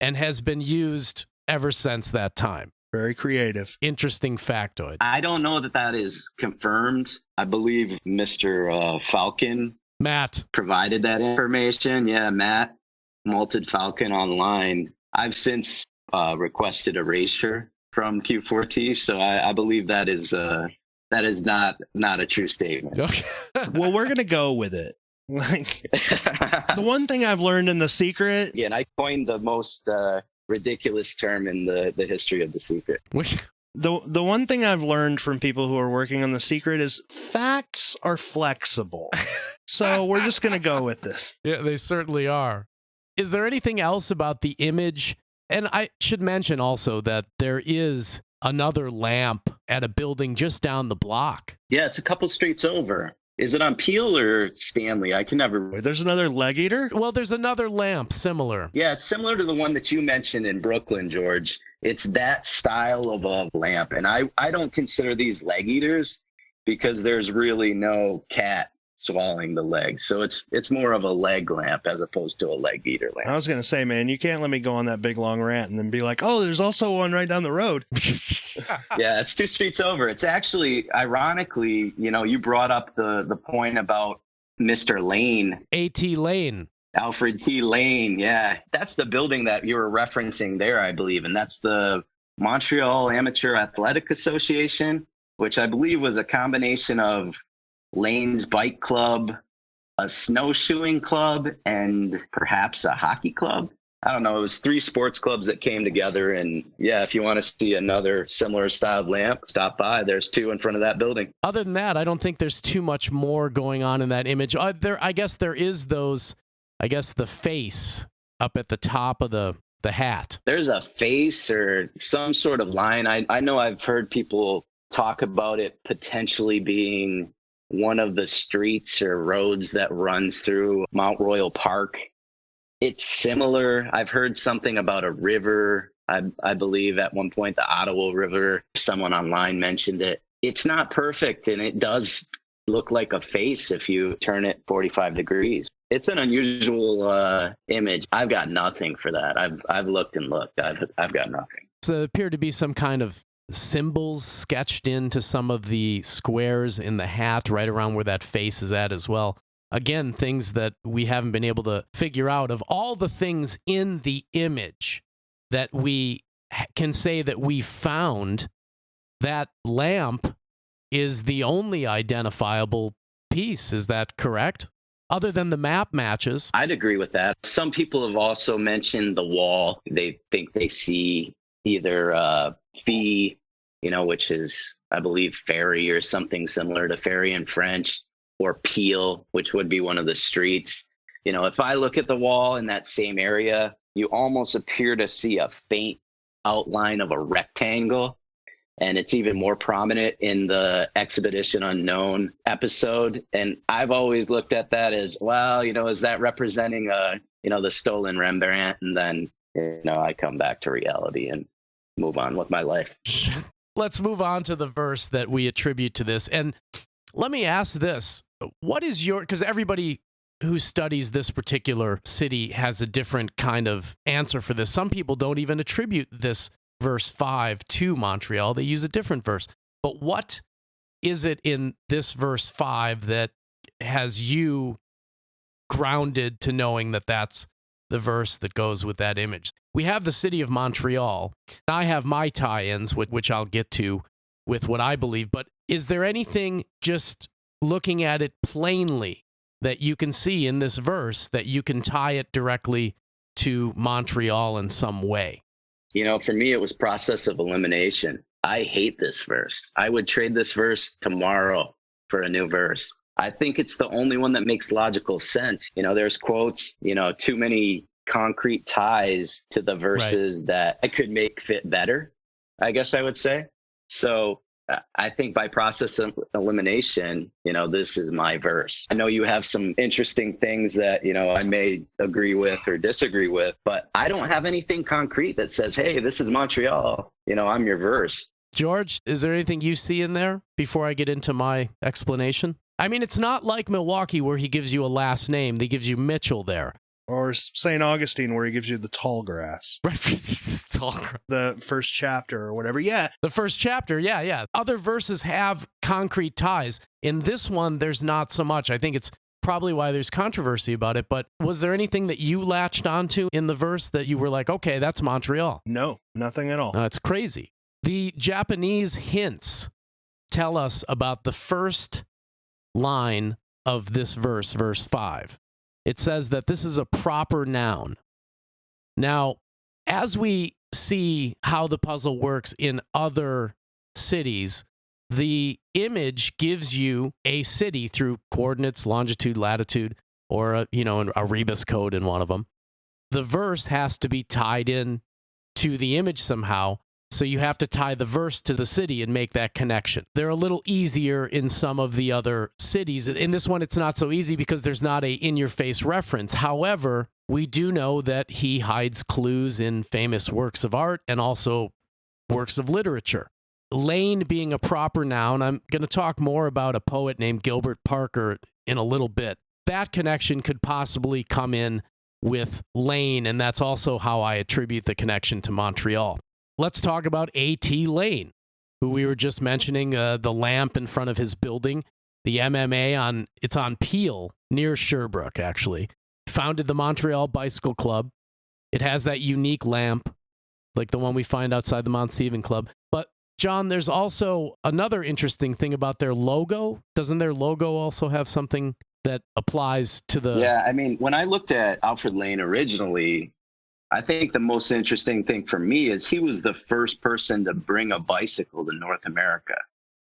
and has been used ever since that time. Very creative. Interesting factoid. I don't know that is confirmed. I believe Mr. Falcon Matt provided that information. Yeah, Matt, Malted Falcon online. I've since requested erasure from Q4T, so I believe that is not a true statement. Okay. Well, we're gonna go with it. Like the one thing I've learned in The Secret. Yeah, and I coined the most ridiculous term in the history of The Secret. The one thing I've learned from people who are working on The Secret is facts are flexible. So we're just going to go with this. Yeah, they certainly are. Is there anything else about the image? And I should mention also that there is another lamp at a building just down the block. Yeah, it's a couple streets over. Is it on Peel or Stanley? I can never... Wait, there's another leg eater? Well, there's another lamp similar. Yeah, it's similar to the one that you mentioned in Brooklyn, George. It's that style of a lamp. And I don't consider these leg eaters because there's really no cat swallowing the leg. So it's more of a leg lamp as opposed to a leg eater lamp. I was going to say, man, you can't let me go on that big long rant and then be like, oh, there's also one right down the road. Yeah, it's 2 streets over. It's actually, ironically, you brought up the point about Mr. Lane. A.T. Lane. Alfred T. Lane, yeah. That's the building that you were referencing there, I believe. And that's the Montreal Amateur Athletic Association, which I believe was a combination of Lane's Bike Club, a snowshoeing club, and perhaps a hockey club. I don't know. It was 3 sports clubs that came together. And yeah, if you want to see another similar styled lamp, stop by. There's 2 in front of that building. Other than that, I don't think there's too much more going on in that image. I guess there is the face up at the top of the hat. There's a face or some sort of line. I know I've heard people talk about it potentially being one of the streets or roads that runs through Mount Royal Park. It's similar. I've heard something about a river. I believe at one point the Ottawa River, someone online mentioned it. It's not perfect, and it does look like a face if you turn it 45 degrees. It's an unusual image. I've got nothing for that. I've looked and looked. I've got nothing. So there appear to be some kind of symbols sketched into some of the squares in the hat right around where that face is at as well. Again, things that we haven't been able to figure out. Of all the things in the image that we can say that we found, that lamp is the only identifiable piece. Is that correct? Other than the map matches. I'd agree with that. Some people have also mentioned the wall. They think they see either fee, which is, I believe, ferry or something similar to ferry in French, or Peel, which would be one of the streets. If I look at the wall in that same area, you almost appear to see a faint outline of a rectangle. And it's even more prominent in the Expedition Unknown episode. And I've always looked at that as, well, is that representing, the stolen Rembrandt? And then, I come back to reality and move on with my life. Let's move on to the verse that we attribute to this. And let me ask this. What is because everybody who studies this particular city has a different kind of answer for this. Some people don't even attribute this verse 5 to Montreal. They use a different verse. But what is it in this verse 5 that has you grounded to knowing that that's the verse that goes with that image? We have the city of Montreal. I have my tie-ins, which I'll get to with what I believe. But is there anything, just looking at it plainly, that you can see in this verse that you can tie it directly to Montreal in some way? For me, it was process of elimination. I hate this verse. I would trade this verse tomorrow for a new verse. I think it's the only one that makes logical sense. There's quotes, too many concrete ties to the verses that I could make fit better, I guess I would say. So I think by process of elimination, this is my verse. I know you have some interesting things that, I may agree with or disagree with, but I don't have anything concrete that says, hey, this is Montreal. I'm your verse. George, is there anything you see in there before I get into my explanation? I mean, it's not like Milwaukee where he gives you a last name. He gives you Mitchell there. Or St. Augustine, where he gives you the tall grass. Right, tall grass. The first chapter or whatever. Yeah. The first chapter, yeah. Other verses have concrete ties. In this one, there's not so much. I think it's probably why there's controversy about it. But was there anything that you latched onto in the verse that you were like, okay, that's Montreal? No, nothing at all. It's crazy. The Japanese hints tell us about the first line of this verse, verse 5. It says that this is a proper noun. Now, as we see how the puzzle works in other cities, the image gives you a city through coordinates, longitude, latitude, or a rebus code in one of them. The verse has to be tied in to the image somehow. So you have to tie the verse to the city and make that connection. They're a little easier in some of the other cities. In this one, it's not so easy because there's not a in-your-face reference. However, we do know that he hides clues in famous works of art and also works of literature. Lane being a proper noun, I'm going to talk more about a poet named Gilbert Parker in a little bit. That connection could possibly come in with Lane, and that's also how I attribute the connection to Montreal. Let's talk about A.T. Lane, who we were just mentioning, the lamp in front of his building, the MMA it's on Peel, near Sherbrooke, actually. Founded the Montreal Bicycle Club. It has that unique lamp. like the one we find outside the Mount Stephen Club. But John, there's also another interesting thing about their logo. Doesn't their logo also have something that applies to the... Yeah, I mean, when I looked at Alfred Lane originally, I think the most interesting thing for me is he was the first person to bring a bicycle to North America.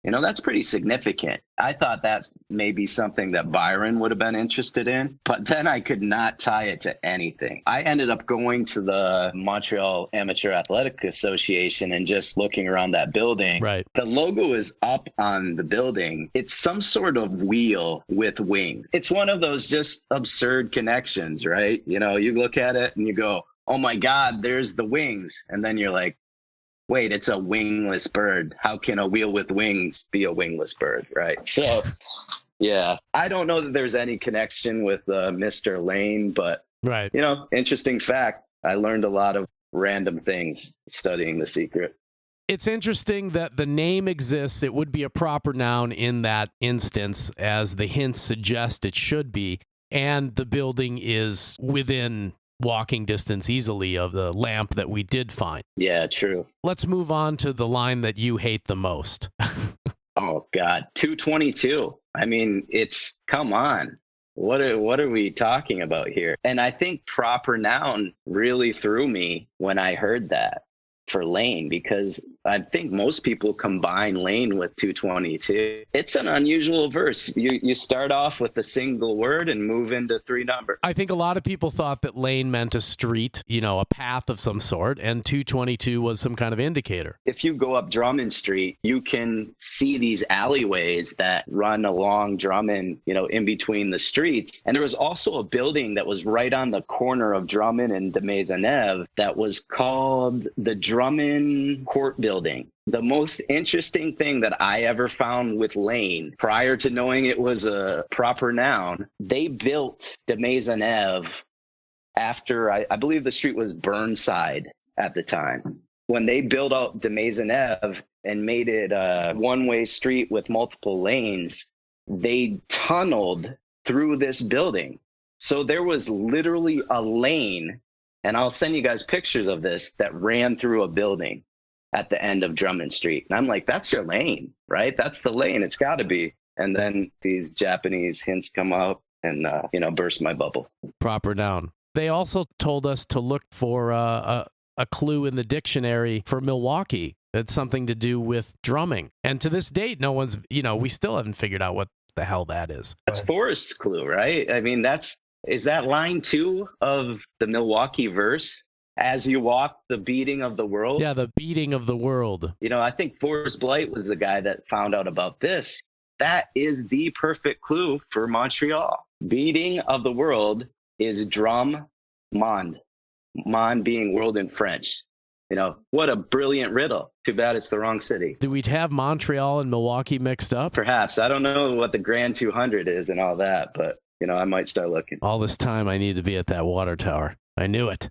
You know, that's pretty significant. I thought that's maybe something that Byron would have been interested in, but then I could not tie it to anything. I ended up going to the Montreal Amateur Athletic Association and just looking around that building. Right. The logo is up on the building. It's some sort of wheel with wings. It's one of those just absurd connections, right? You know, you look at it and you go, oh my God, there's the wings. And then you're like, wait, it's a wingless bird. How can a wheel with wings be a wingless bird, right? So, yeah, I don't know that there's any connection with Mr. Lane, but, right. You know, interesting fact. I learned a lot of random things studying The Secret. It's interesting that the name exists. It would be a proper noun in that instance, as the hints suggest it should be, and the building is within walking distance easily of the lamp that we did find. Yeah, true. Let's move on to the line that you hate the most. Oh, God. 222. I mean, come on. What are we talking about here? And I think proper noun really threw me when I heard that for Lane, because I think most people combine Lane with 222. It's an unusual verse. You start off with a single word and move into three numbers. I think a lot of people thought that lane meant a street, you know, a path of some sort, and 222 was some kind of indicator. If you go up Drummond Street, you can see these alleyways that run along Drummond, you know, in between the streets. And there was also a building that was right on the corner of Drummond and de Maisonneuve that was called the Drummond Court Building. The most interesting thing that I ever found with Lane, prior to knowing it was a proper noun, they built de Maisonneuve after, I believe the street was Burnside at the time. When they built out de Maisonneuve and made it a one-way street with multiple lanes, they tunneled through this building. So there was literally a lane, and I'll send you guys pictures of this, that ran through a building at the end of Drummond Street. And I'm like, that's your lane, right? That's the lane. It's got to be. And then these Japanese hints come up and, burst my bubble. Proper noun. They also told us to look for a clue in the dictionary for Milwaukee. That's something to do with drumming. And to this date, no one's, we still haven't figured out what the hell that is. That's Forrest's clue, right? I mean, is that line 2 of the Milwaukee verse? As you walk, the beating of the world. Yeah, the beating of the world. I think Forrest Blight was the guy that found out about this. That is the perfect clue for Montreal. Beating of the world is drum monde. Monde being world in French. What a brilliant riddle. Too bad it's the wrong city. Do we have Montreal and Milwaukee mixed up? Perhaps. I don't know what the Grand 200 is and all that, but, I might start looking. All this time I need to be at that water tower. I knew it.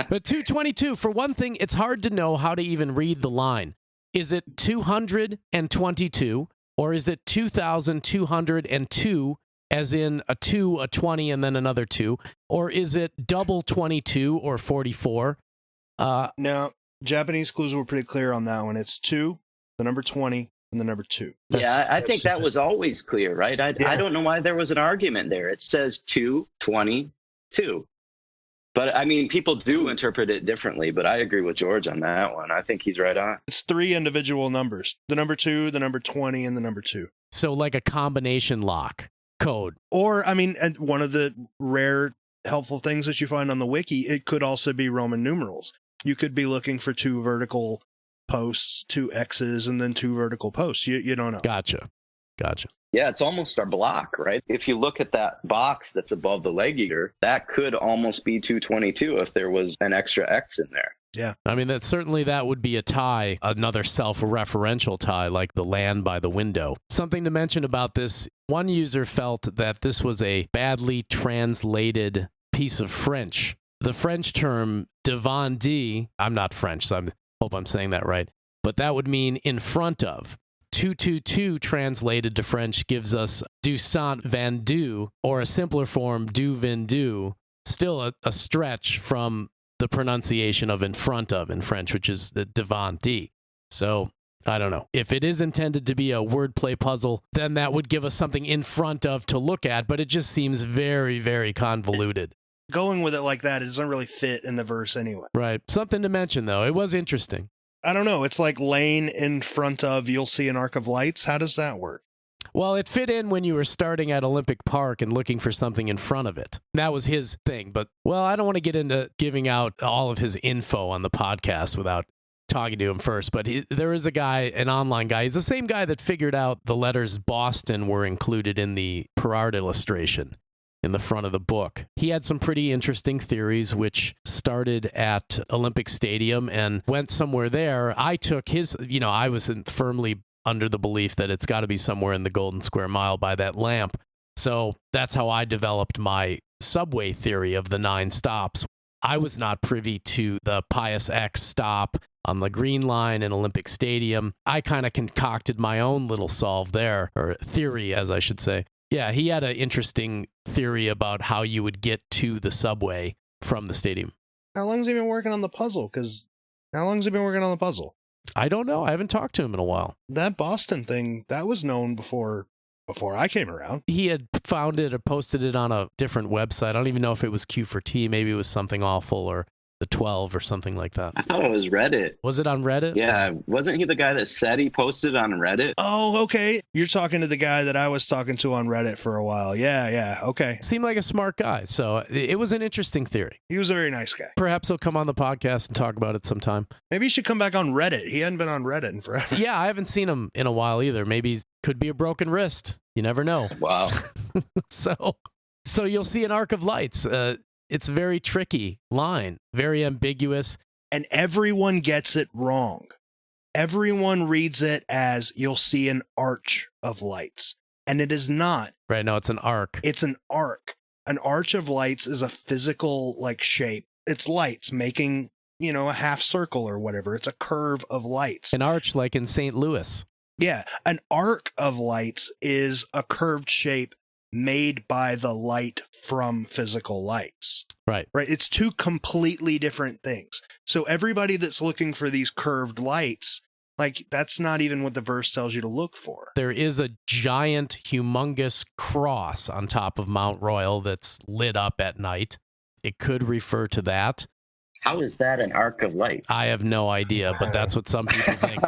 But 222, for one thing, it's hard to know how to even read the line. Is it 222, or is it 2,202, as in a 2, a 20, and then another 2? Or is it double 22 or 44? Now, Japanese clues were pretty clear on that one. It's 2, the number 20, and the number 2. I think that was always clear, right? I don't know why there was an argument there. It says 222. But, people do interpret it differently, but I agree with George on that one. I think he's right on. It's 3 individual numbers, the number 2, the number 20, and the number 2. So like a combination lock code. Or, and one of the rare helpful things that you find on the wiki, it could also be Roman numerals. You could be looking for 2 vertical posts, 2 X's, and then 2 vertical posts. You don't know. Gotcha. Yeah, it's almost our block, right? If you look at that box that's above the leg eater, that could almost be 222 if there was an extra X in there. Yeah. That would be a tie, another self-referential tie like the land by the window. Something to mention about this, one user felt that this was a badly translated piece of French. The French term devant de, I'm not French, so I hope I'm saying that right, but that would mean in front of. 222 translated to French gives us du sant vendu, or a simpler form, du vendu, still a stretch from the pronunciation of in front of in French, which is devant D. So I don't know. If it is intended to be a wordplay puzzle, then that would give us something in front of to look at, but it just seems very, very convoluted. Going with it like that, it doesn't really fit in the verse anyway. Right. Something to mention, though. It was interesting. I don't know. It's like lane in front of, you'll see an arc of lights. How does that work? Well, it fit in when you were starting at Olympic Park and looking for something in front of it. That was his thing. But, well, I don't want to get into giving out all of his info on the podcast without talking to him first. But there is a guy, an online guy. He's the same guy that figured out the letters Boston were included in the Perard illustration in the front of the book. He had some pretty interesting theories, which started at Olympic Stadium and went somewhere there. I took his, I was firmly under the belief that it's got to be somewhere in the Golden Square Mile by that lamp. So that's how I developed my subway theory of the 9 stops. I was not privy to the Pius X stop on the Green Line in Olympic Stadium. I kind of concocted my own little solve there, or theory, as I should say. Yeah, he had an interesting theory about how you would get to the subway from the stadium. How long has he been working on the puzzle? I don't know. I haven't talked to him in a while. That Boston thing, that was known before I came around. He had found it or posted it on a different website. I don't even know if it was Q for T. Maybe it was something awful or the 12 or something like that. I thought it was Reddit. Was it on Reddit? Yeah. Wasn't he the guy that said he posted on Reddit? Oh, okay. You're talking to the guy that I was talking to on Reddit for a while. Yeah. Okay. Seemed like a smart guy. So it was an interesting theory. He was a very nice guy. Perhaps he'll come on the podcast and talk about it sometime. Maybe he should come back on Reddit. He hadn't been on Reddit in forever. Yeah, I haven't seen him in a while either. Maybe he could be a broken wrist. You never know. Wow. So you'll see an arc of lights. It's a very tricky line, very ambiguous. And everyone gets it wrong. Everyone reads it as you'll see an arch of lights. And it is not. Right, no, it's an arc. It's an arc. An arch of lights is a physical shape. It's lights making, a half circle or whatever. It's a curve of lights. An arch like in St. Louis. Yeah, an arc of lights is a curved shape made by the light from physical lights. Right. It's two completely different things. So everybody that's looking for these curved lights, that's not even what the verse tells you to look for. There is a giant, humongous cross on top of Mount Royal that's lit up at night. It could refer to that. How is that an arc of light? I have no idea, but that's what some people think.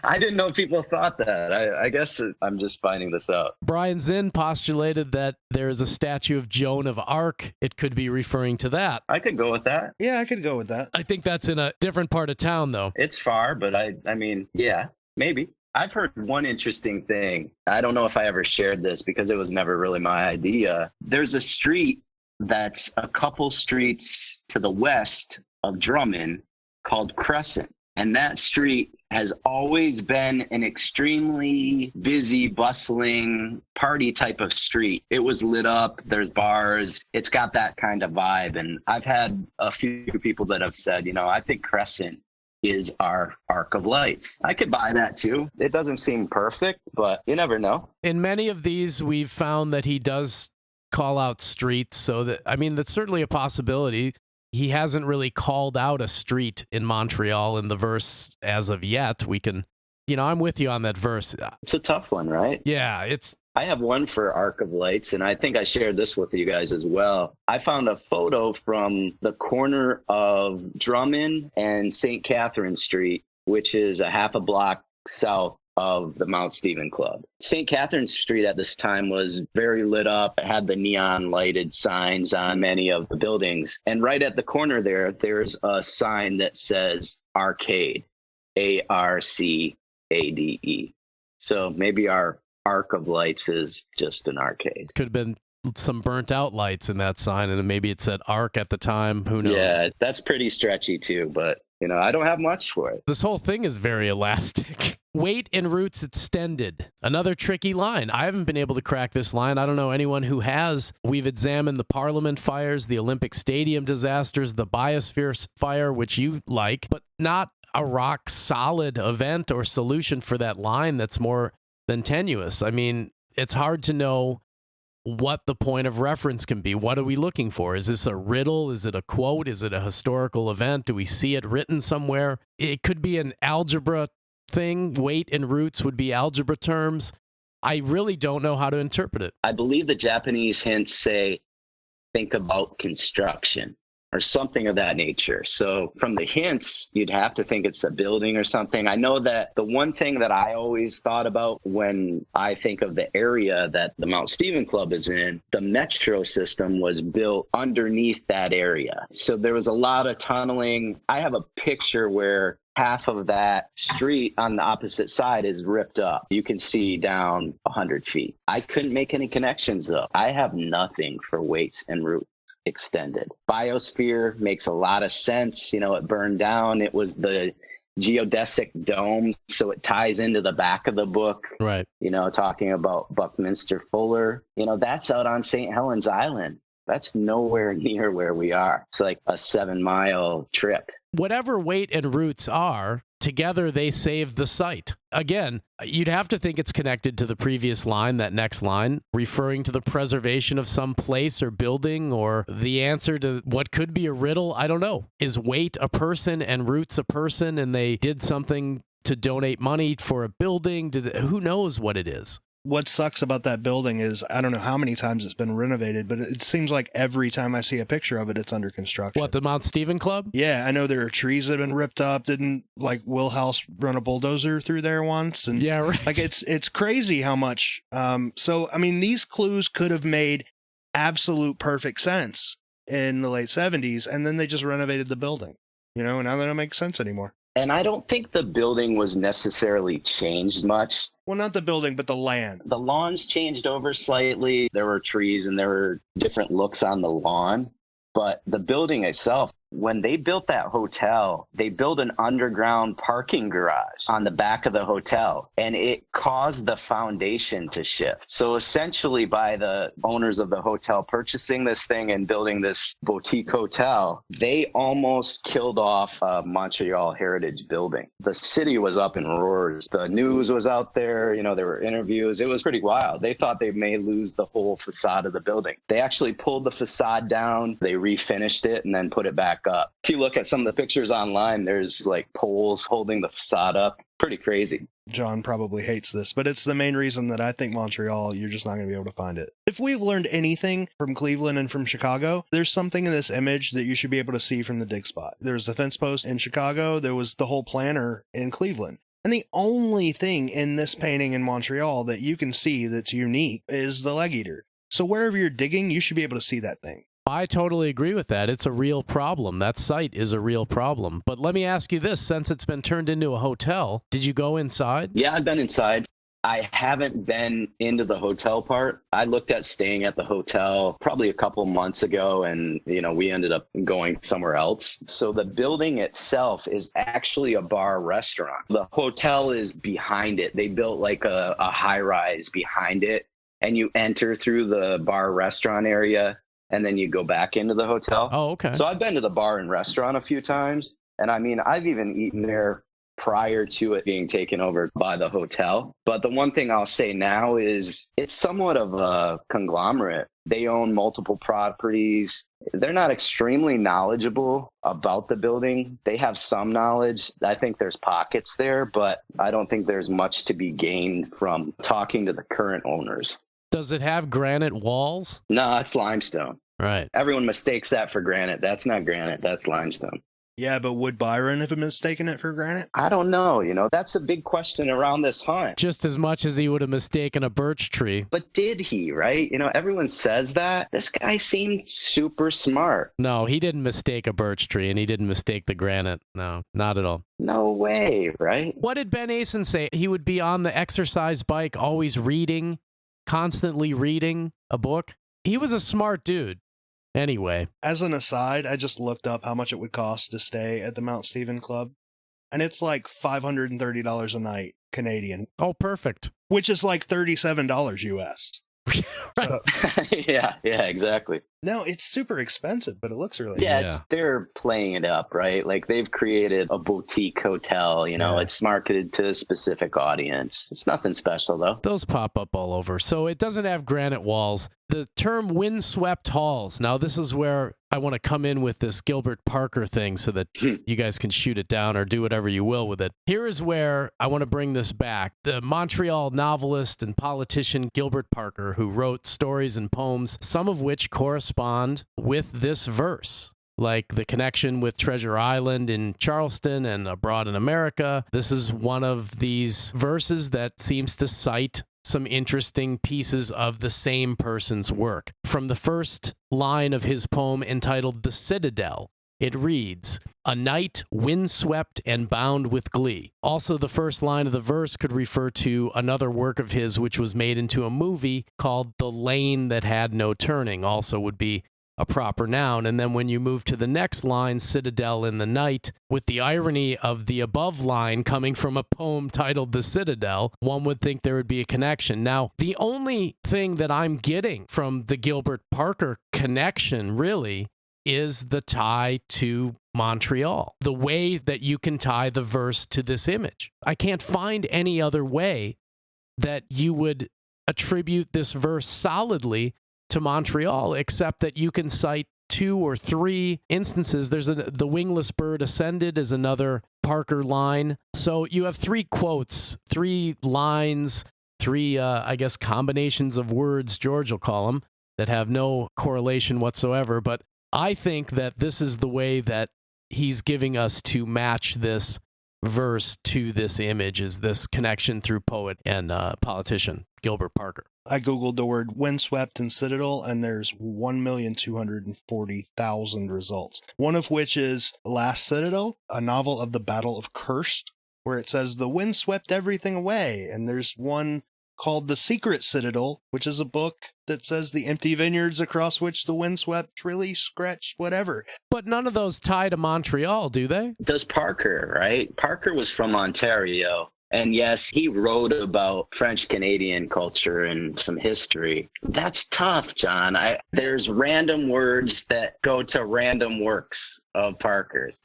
I didn't know people thought that. I guess I'm just finding this out. Brian Zinn postulated that there is a statue of Joan of Arc. It could be referring to that. I could go with that. Yeah, I could go with that. I think that's in a different part of town, though. It's far, but I mean, yeah, maybe. I've heard one interesting thing. I don't know if I ever shared this because it was never really my idea. There's a street that's a couple streets to the west of Drummond called Crescent. And that street has always been an extremely busy, bustling party type of street. It was lit up. There's bars. It's got that kind of vibe. And I've had a few people that have said, I think Crescent is our arc of lights. I could buy that too. It doesn't seem perfect, but you never know. In many of these, we've found that he does call out streets. So that's certainly a possibility. He hasn't really called out a street in Montreal in the verse as of yet. We can, I'm with you on that verse. It's a tough one, right? Yeah, I have one for Arc of Lights, and I think I shared this with you guys as well. I found a photo from the corner of Drummond and St. Catherine Street, which is a half a block south of the Mount Stephen Club. St. Catherine Street at this time was very lit up. It had the neon lighted signs on many of the buildings. And right at the corner there's a sign that says Arcade, Arcade. So maybe our arc of lights is just an arcade. Could have been some burnt out lights in that sign, and maybe it said arc at the time. Who knows? Yeah, that's pretty stretchy too, but I don't have much for it. This whole thing is very elastic. Weight and roots extended. Another tricky line. I haven't been able to crack this line. I don't know anyone who has. We've examined the Parliament fires, the Olympic Stadium disasters, the Biosphere fire, which you like, but not a rock solid event or solution for that line that's more than tenuous. I mean, it's hard to know what the point of reference can be. What are we looking for? Is this a riddle? Is it a quote? Is it a historical event? Do we see it written somewhere? It could be an algebra thing. Weight and roots would be algebra terms. I really don't know how to interpret it. I believe the Japanese hints say, think about construction or something of that nature. So from the hints, you'd have to think it's a building or something. I know that the one thing that I always thought about when I think of the area that the Mount Stephen Club is in, the metro system was built underneath that area. So there was a lot of tunneling. I have a picture where half of that street on the opposite side is ripped up. You can see down 100 feet. I couldn't make any connections though. I have nothing for weights and roots extended. Biosphere makes a lot of sense. It burned down. It was the geodesic dome, so it ties into the back of the book. Right. Talking about Buckminster Fuller. That's out on St. Helens Island. That's nowhere near where we are. It's like a 7-mile trip. Whatever weight and roots are, together they save the site. Again, you'd have to think it's connected to the previous line, that next line, referring to the preservation of some place or building, or the answer to what could be a riddle. I don't know. Is weight a person and roots a person, and they did something to donate money for a building? Who knows what it is? What sucks about that building is I don't know how many times it's been renovated, but it seems like every time I see a picture of it, it's under construction. What, the Mount Stephen Club? Yeah, I know there are trees that have been ripped up. Didn't Will House run a bulldozer through there once? And yeah, right. It's crazy how much. So I mean, these clues could have made absolute perfect sense in the late 70s, and then they just renovated the building. And now they don't make sense anymore. And I don't think the building was necessarily changed much. Well, not the building, but the land. The lawns changed over slightly. There were trees and there were different looks on the lawn. But the building itself, when they built that hotel, they built an underground parking garage on the back of the hotel, and it caused the foundation to shift. So essentially, by the owners of the hotel purchasing this thing and building this boutique hotel, they almost killed off a Montreal heritage building. The city was up in roars. The news was out there. There were interviews. It was pretty wild. They thought they may lose the whole facade of the building. They actually pulled the facade down. They refinished it and then put it back up. If you look at some of the pictures online, there's like poles holding the facade up. Pretty crazy. John probably hates this, but it's the main reason that I think Montreal, you're just not going to be able to find it. If we've learned anything from Cleveland and from Chicago, there's something in this image that you should be able to see from the dig spot. There's the fence post in Chicago. There was the whole planter in Cleveland. And the only thing in this painting in Montreal that you can see that's unique is the leg eater. So wherever you're digging, you should be able to see that thing. I totally agree with that. It's a real problem. That site is a real problem. But let me ask you this, since it's been turned into a hotel, did you go inside? Yeah, I've been inside. I haven't been into the hotel part. I looked at staying at the hotel probably a couple months ago, and we ended up going somewhere else. So the building itself is actually a bar restaurant. The hotel is behind it. They built like a high rise behind it, and you enter through the bar restaurant area, and then you go back into the hotel. Oh, okay. So I've been to the bar and restaurant a few times, and I mean, I've even eaten there prior to it being taken over by the hotel. But the one thing I'll say now is it's somewhat of a conglomerate. They own multiple properties. They're not extremely knowledgeable about the building. They have some knowledge. I think there's pockets there, but I don't think there's much to be gained from talking to the current owners. Does it have granite walls? No, it's limestone. Right. Everyone mistakes that for granite. That's not granite. That's limestone. Yeah, but would Byron have mistaken it for granite? I don't know. That's a big question around this hunt. Just as much as he would have mistaken a birch tree. But did he, right? Everyone says that. This guy seemed super smart. No, he didn't mistake a birch tree, and he didn't mistake the granite. No, not at all. No way, right? What did Ben Asen say? He would be on the exercise bike, always reading, constantly reading a book. He was a smart dude. Anyway. As an aside, I just looked up how much it would cost to stay at the Mount Stephen Club, and it's like $530 a night Canadian. Oh, perfect. Which is like $37 US. Right. Yeah, exactly. No, it's super expensive, but it looks really Yeah, Yeah. they're playing it up, right? Like they've created a boutique hotel, Yeah. it's marketed to a specific audience. It's nothing special though. Those pop up all over. So it doesn't have granite walls. The term windswept halls. Now, this is where I want to come in with this Gilbert Parker thing so that you guys can shoot it down or do whatever you will with it. Here is where I want to bring this back. The Montreal novelist and politician Gilbert Parker, who wrote stories and poems, some of which correspond with this verse, like the connection with Treasure Island in Charleston and Abroad in America. This is one of these verses that seems to cite some interesting pieces of the same person's work. From the first line of his poem entitled The Citadel, it reads, "A night windswept and bound with glee." Also, the first line of the verse could refer to another work of his which was made into a movie called The Lane That Had No Turning, also would be a proper noun. And then when you move to the next line, Citadel in the Night, with the irony of the above line coming from a poem titled The Citadel, one would think there would be a connection. Now, the only thing that I'm getting from the Gilbert Parker connection really is the tie to Montreal, the way that you can tie the verse to this image. I can't find any other way that you would attribute this verse solidly to Montreal, except that you can cite 2 or 3 instances. There's the wingless bird ascended is another Parker line. So you have 3 quotes, 3 lines, 3, I guess, combinations of words, George will call them, that have no correlation whatsoever. But I think that this is the way that he's giving us to match this verse to this image, is this connection through poet and politician Gilbert Parker. I Googled the word windswept and citadel, and there's 1,240,000 results. One of which is Last Citadel, a novel of the Battle of Kursk, where it says the wind swept everything away. And there's one called The Secret Citadel, which is a book that says the empty vineyards across which the wind swept really scratched whatever. But none of those tie to Montreal, do they? Does Parker, right? Parker was from Ontario. And yes, he wrote about French-Canadian culture and some history. That's tough, John. There's random words that go to random works of Parker's,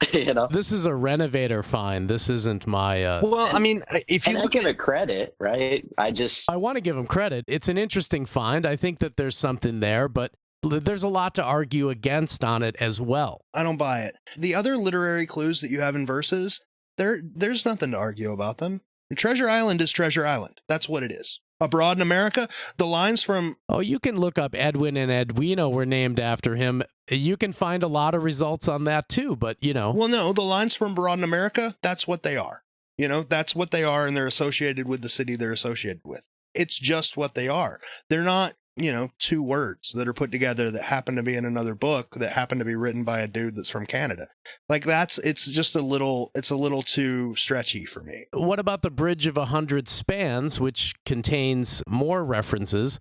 This is a renovator find. This isn't my... Well, I mean, if you I look give at it credit, right? I want to give him credit. It's an interesting find. I think that there's something there, but there's a lot to argue against on it as well. I don't buy it. The other literary clues that you have in verses, there's nothing to argue about them. Treasure Island is Treasure Island. That's what it is. Abroad in America, the lines from... Oh, you can look up Edwin and Edwina were named after him. You can find a lot of results on that too, but Well, no, the lines from Abroad in America, that's what they are. That's what they are, and they're associated with the city they're associated with. It's just what they are. They're not, 2 words that are put together that happen to be in another book that happen to be written by a dude that's from Canada. Like it's a little too stretchy for me. What about the Bridge of 100 Spans, which contains more references,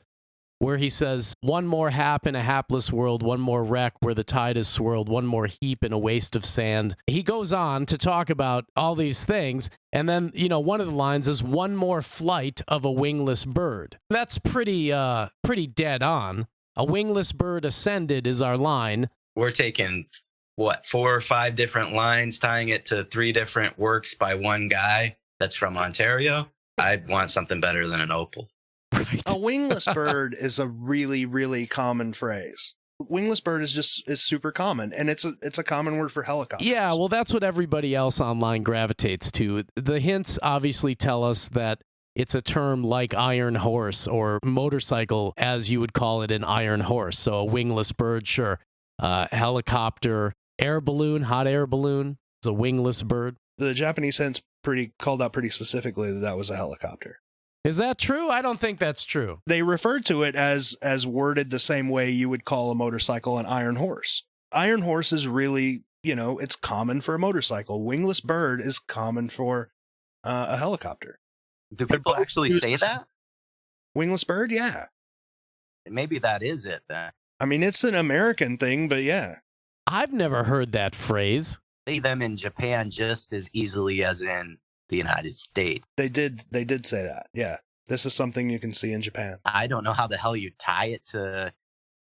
where he says, one more hap in a hapless world, one more wreck where the tide is swirled, one more heap in a waste of sand. He goes on to talk about all these things, and then, one of the lines is one more flight of a wingless bird. That's pretty dead on. A wingless bird ascended is our line. We're taking, 4 or 5 different lines, tying it to 3 different works by one guy that's from Ontario. I'd want something better than an opal. Right. A wingless bird is a really, really common phrase. Wingless bird is super common, and it's a common word for helicopter. Yeah, well, that's what everybody else online gravitates to. The hints obviously tell us that it's a term like iron horse or motorcycle, as you would call it, an iron horse. So a wingless bird, sure. Helicopter, air balloon, hot air balloon is a wingless bird. The Japanese hints called out pretty specifically that was a helicopter. Is that true? I don't think that's true. They referred to it as worded the same way you would call a motorcycle an iron horse. Iron horse is really, it's common for a motorcycle. Wingless bird is common for a helicopter. Do people actually say that? Wingless bird? Yeah. Maybe that is it then. I mean, it's an American thing, but yeah. I've never heard that phrase. Say them in Japan just as easily as in the United States. They did say that. Yeah. This is something you can see in Japan. I don't know how the hell you tie it to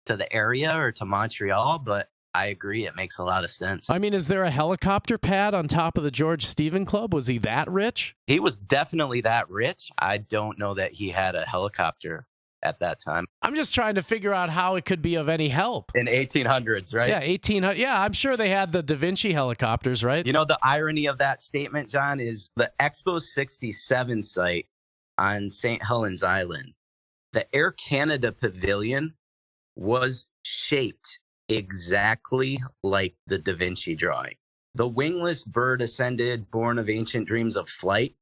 to the area or to Montreal, but I agree. It makes a lot of sense. I mean, is there a helicopter pad on top of the George Stephen Club? Was he that rich? He was definitely that rich. I don't know that he had a helicopter at that time. I'm just trying to figure out how it could be of any help. In 1800s, right? Yeah, 1800. Yeah, I'm sure they had the Da Vinci helicopters, right? You know, the irony of that statement, John, is the Expo 67 site on St. Helens Island. The Air Canada Pavilion was shaped exactly like the Da Vinci drawing. The wingless bird ascended, born of ancient dreams of flight.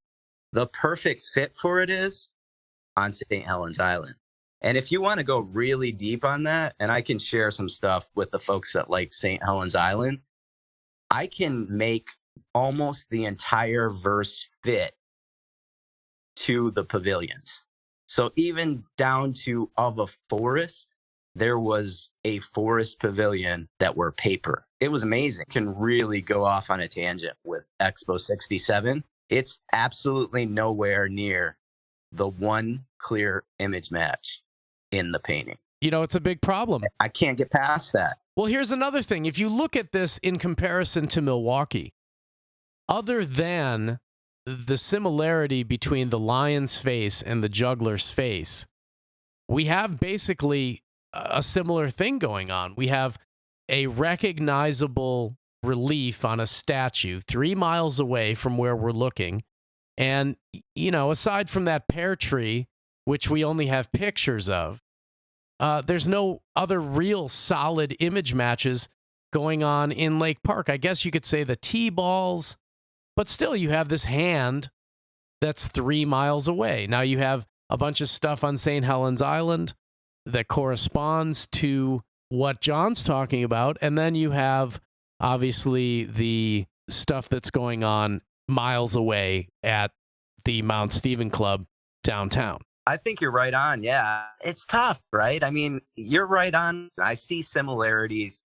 The perfect fit for it is on St. Helens Island. And if you want to go really deep on that, and I can share some stuff with the folks that like St. Helens Island, I can make almost the entire verse fit to the pavilions. So even down to of a forest, there was a forest pavilion that were paper. It was amazing. Can really go off on a tangent with Expo 67. It's absolutely nowhere near the one clear image match in the painting. You know, it's a big problem. I can't get past that. Well, here's another thing. If you look at this in comparison to Milwaukee, other than the similarity between the lion's face and the juggler's face, we have basically a similar thing going on. We have a recognizable relief on a statue 3 miles away from where we're looking. And, you know, aside from that pear tree, which we only have pictures of, there's no other real solid image matches going on in Lake Park. I guess you could say the T-balls, but still you have this hand that's 3 miles away. Now you have a bunch of stuff on St. Helens Island that corresponds to what John's talking about, and then you have, obviously, the stuff that's going on miles away at the Mount Stephen Club downtown. I think you're right on. Yeah, it's tough, right? I mean, you're right on. I see similarities,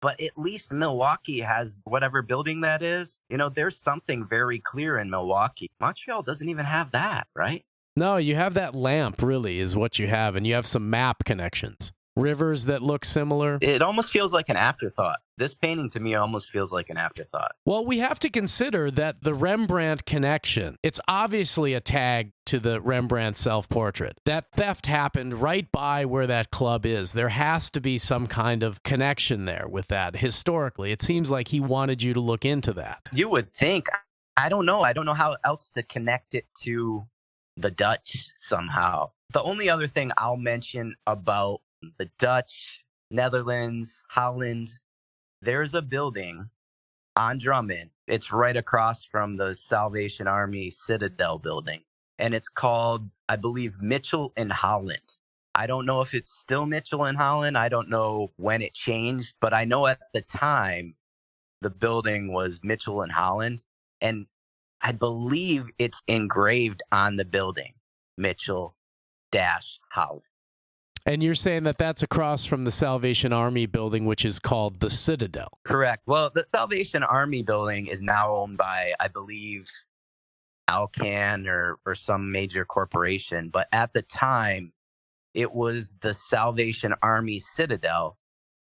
but at least Milwaukee has whatever building that is. You know, there's something very clear in Milwaukee. Montreal doesn't even have that, right? No, you have that lamp, really, is what you have, and you have some map connections. Rivers that look similar. It almost feels like an afterthought. This painting to me almost feels like an afterthought. Well, we have to consider that the Rembrandt connection, it's obviously a tag to the Rembrandt self-portrait. That theft happened right by where that club is. There has to be some kind of connection there with that. Historically, it seems like he wanted you to look into that. You would think. I don't know. I don't know how else to connect it to the Dutch somehow. The only other thing I'll mention about the Dutch, Netherlands, Holland, there's a building on Drummond. It's right across from the Salvation Army Citadel building. And it's called, I believe, Mitchell and Holland. I don't know if it's still Mitchell and Holland. I don't know when it changed, but I know at the time the building was Mitchell and Holland. And I believe it's engraved on the building, Mitchell-Holland. And you're saying that that's across from the Salvation Army building, which is called the Citadel. Correct. Well, the Salvation Army building is now owned by, I believe, Alcan or some major corporation. But at the time, it was the Salvation Army Citadel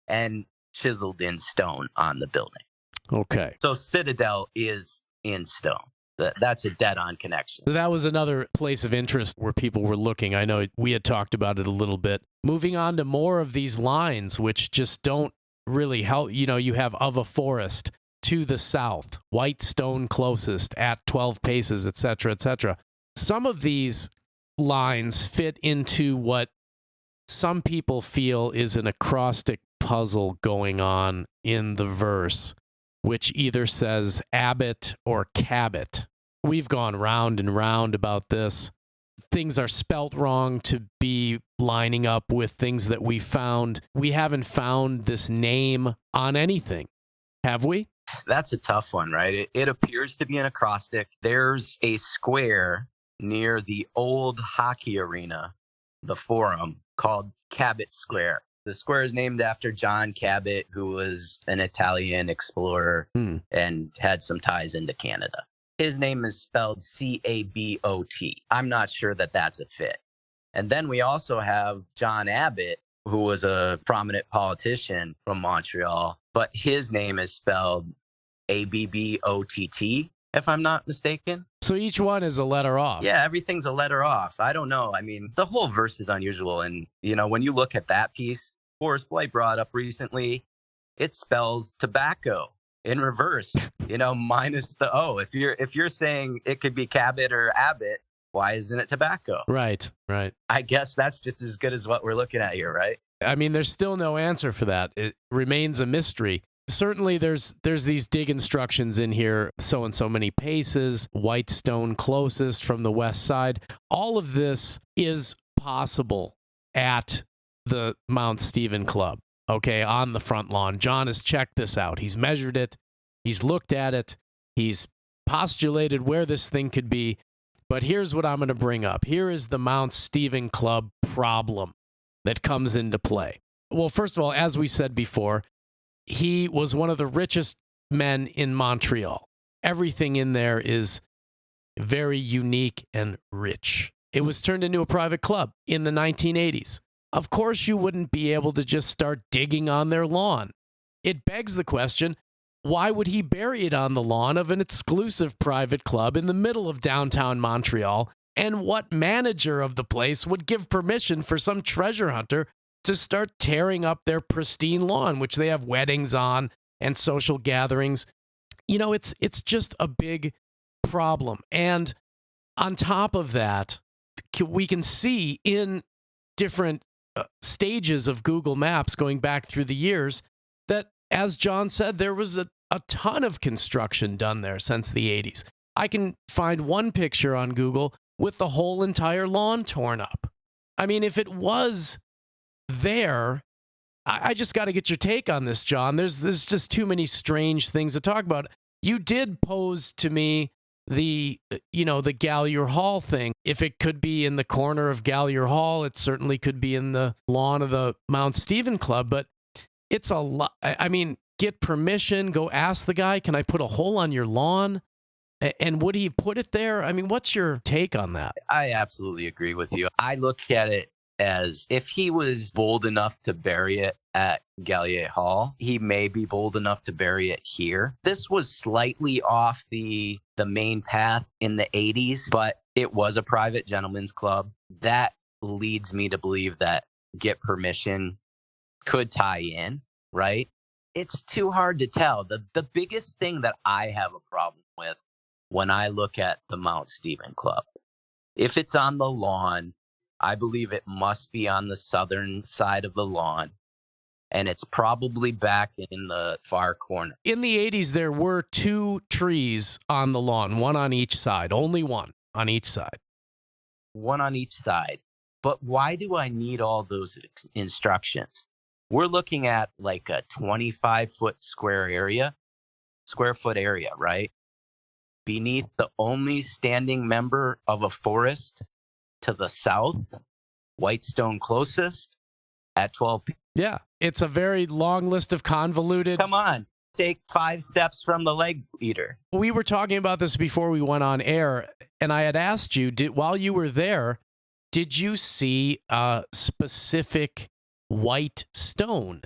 and chiseled in stone on the building. Okay. So Citadel is in stone. That's a dead-on connection. That was another place of interest where people were looking. I know we had talked about it a little bit. Moving on to more of these lines, which just don't really help. You know, you have of a forest to the south, white stone closest at 12 paces, etc., etc. Some of these lines fit into what some people feel is an acrostic puzzle going on in the verse, which either says Abbott or Cabot. We've gone round and round about this. Things are spelt wrong to be lining up with things that we found. We haven't found this name on anything, have we? That's a tough one, right? It appears to be an acrostic. There's a square near the old hockey arena, the Forum, called Cabot Square. The square is named after John Cabot, who was an Italian explorer and had some ties into Canada. His name is spelled C-A-B-O-T. I'm not sure that that's a fit. And then we also have John Abbott, who was a prominent politician from Montreal, but his name is spelled Abbott, if I'm not mistaken. So each one is a letter off. Yeah, everything's a letter off. I don't know. I mean, the whole verse is unusual. And, when you look at that piece, Forrest White brought up recently, it spells tobacco in reverse, minus the O. If you're saying it could be Cabot or Abbott, why isn't it tobacco? Right. I guess that's just as good as what we're looking at here, right? I mean, there's still no answer for that. It remains a mystery. Certainly, there's these dig instructions in here, so and so many paces, white stone closest from the west side. All of this is possible at the Mount Stephen Club, okay, on the front lawn. John has checked this out. He's measured it. He's looked at it. He's postulated where this thing could be. But here's what I'm going to bring up. Here is the Mount Stephen Club problem that comes into play. Well, first of all, as we said before, he was one of the richest men in Montreal. Everything in there is very unique and rich. It was turned into a private club in the 1980s. Of course, you wouldn't be able to just start digging on their lawn. It begs the question, why would he bury it on the lawn of an exclusive private club in the middle of downtown Montreal? And what manager of the place would give permission for some treasure hunter to start tearing up their pristine lawn, which they have weddings on and social gatherings? It's just a big problem. And on top of that, we can see in different stages of Google Maps going back through the years that, as John said, there was a ton of construction done there since the 80s. I can find one picture on Google with the whole entire lawn torn up. I mean, if it was there, I just got to get your take on this, John. There's just too many strange things to talk about. You did pose to me the Gallier Hall thing. If it could be in the corner of Gallier Hall, it certainly could be in the lawn of the Mount Stephen Club, but it's a lot. I mean, get permission, go ask the guy, can I put a hole on your lawn? And would he put it there? I mean, what's your take on that? I absolutely agree with you. I look at it as if he was bold enough to bury it at Gallier Hall, he may be bold enough to bury it here. This was slightly off the main path in the 80s, but it was a private gentleman's club. That leads me to believe that get permission could tie in, right? It's too hard to tell. The biggest thing that I have a problem with when I look at the Mount Stephen Club, if it's on the lawn, I believe it must be on the southern side of the lawn, and it's probably back in the far corner. In the 80s, there were 2 trees on the lawn, one on each side, only one on each side. One on each side. But why do I need all those instructions? We're looking at like a 25-foot square foot area, right? Beneath the only standing member of a forest to the south, Whitestone closest, at 12 p.m. Yeah, it's a very long list of convoluted. Come on, take 5 steps from the leg eater. We were talking about this before we went on air, and I had asked you, while you were there, did you see a specific white stone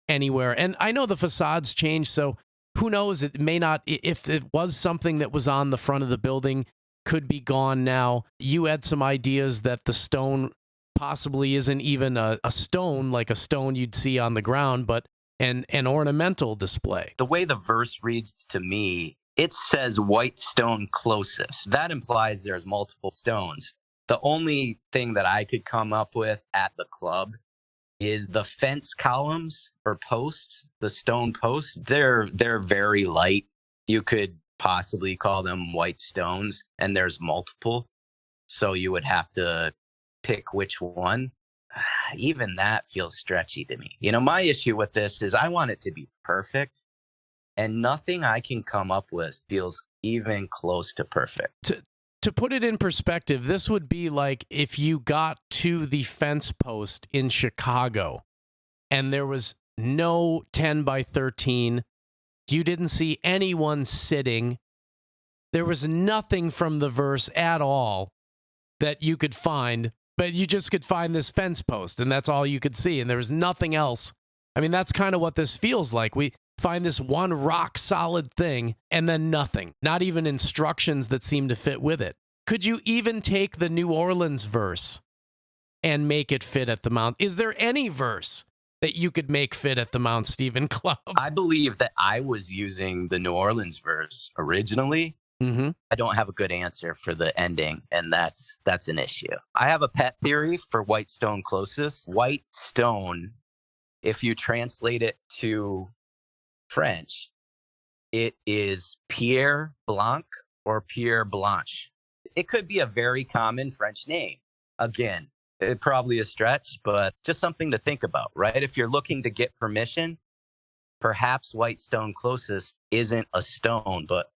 anywhere? And I know the facades changed, so who knows? It may not, if it was something that was on the front of the building, could be gone now. You had some ideas that the stone possibly isn't even a stone, like a stone you'd see on the ground, but an ornamental display. The way the verse reads to me, it says white stone closest. That implies there's multiple stones. The only thing that I could come up with at the club is the fence columns or posts, the stone posts. They're very light. You could possibly call them white stones, and there's multiple. So you would have to pick which one. Even that feels stretchy to me. My issue with this is I want it to be perfect, and nothing I can come up with feels even close to perfect. To put it in perspective, this would be like if you got to the fence post in Chicago and there was no 10 by 13. You didn't see anyone sitting. There was nothing from the verse at all that you could find but you just could find this fence post, and that's all you could see, and there was nothing else. I mean, that's kind of what this feels like. We find this one rock-solid thing, and then nothing. Not even instructions that seem to fit with it. Could you even take the New Orleans verse and make it fit at the Mount? Is there any verse that you could make fit at the Mount Stephen Club? I believe that I was using the New Orleans verse originally. Mm-hmm. I don't have a good answer for the ending, and that's an issue. I have a pet theory for white stone closest. White stone, if you translate it to French, it is Pierre Blanc or Pierre Blanche. It could be a very common French name. Again, it probably a stretch, but just something to think about, right? If you're looking to get permission, perhaps white stone closest isn't a stone, but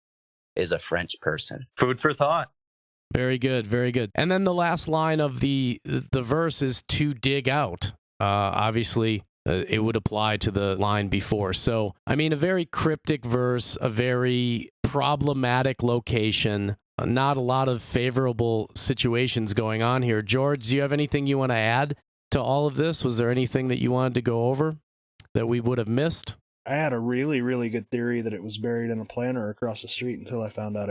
is a French person. Food for thought. Very good, very good. And then the last line of the verse is to dig out. Obviously, it would apply to the line before. So, I mean, a very cryptic verse, a very problematic location, not a lot of favorable situations going on here. George, do you have anything you want to add to all of this? Was there anything that you wanted to go over that we would have missed? I had a really, really good theory that it was buried in a planter across the street until I found out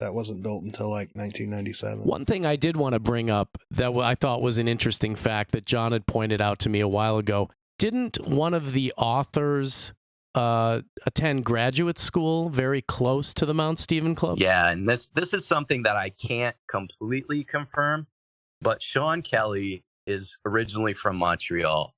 that wasn't built until like 1997. One thing I did want to bring up that I thought was an interesting fact that John had pointed out to me a while ago. Didn't one of the authors attend graduate school very close to the Mount Stephen Club? Yeah, and this is something that I can't completely confirm, but Sean Kelly is originally from Montreal.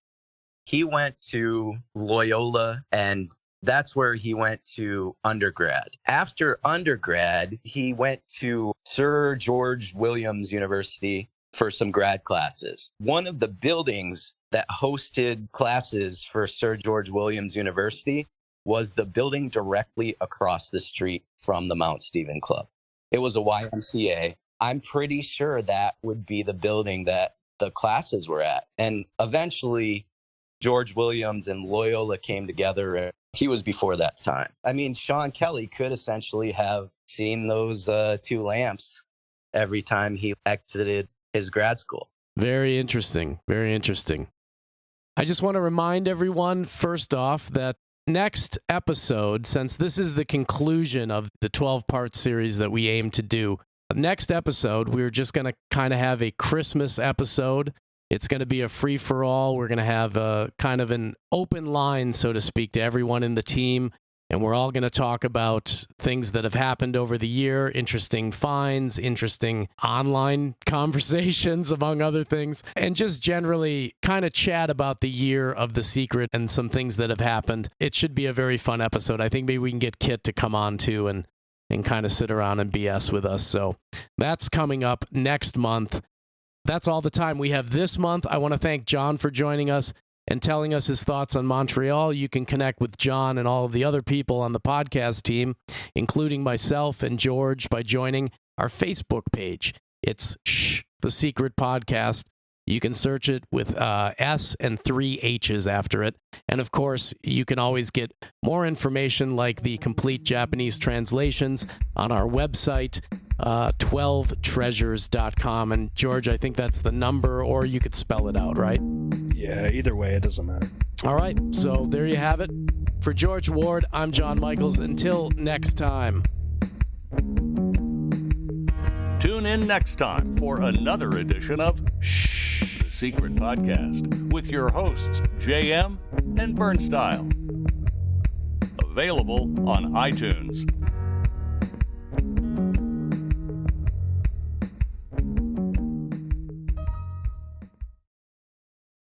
He went to Loyola, and that's where he went to undergrad. After undergrad, he went to Sir George Williams University for some grad classes. One of the buildings that hosted classes for Sir George Williams University was the building directly across the street from the Mount Stephen Club. It was a YMCA. I'm pretty sure that would be the building that the classes were at. And eventually, George Williams and Loyola came together. He was before that time. I mean, Sean Kelly could essentially have seen those two lamps every time he exited his grad school. Very interesting. Very interesting. I just want to remind everyone, first off, that next episode, since this is the conclusion of the 12-part series that we aim to do, next episode, we're just going to kind of have a Christmas episode. It's going to be a free-for-all. We're going to have a kind of an open line, so to speak, to everyone in the team. And we're all going to talk about things that have happened over the year, interesting finds, interesting online conversations, among other things, and just generally kind of chat about the year of The Secret and some things that have happened. It should be a very fun episode. I think maybe we can get Kit to come on too and kind of sit around and BS with us. So that's coming up next month. That's all the time we have this month. I want to thank John for joining us and telling us his thoughts on Montreal. You can connect with John and all of the other people on the podcast team, including myself and George, by joining our Facebook page. It's Shhh, The Secret Podcast. You can search it with S and 3 H's after it. And of course, you can always get more information like the complete Japanese translations on our website, 12treasures.com. And George, I think that's the number, or you could spell it out, right? Yeah, either way, it doesn't matter. All right, so there you have it. For George Ward, I'm John Michaels. Until next time. Tune in next time for another edition of Shhh, The Secret Podcast with your hosts, JM and Bernstyle. Available on iTunes.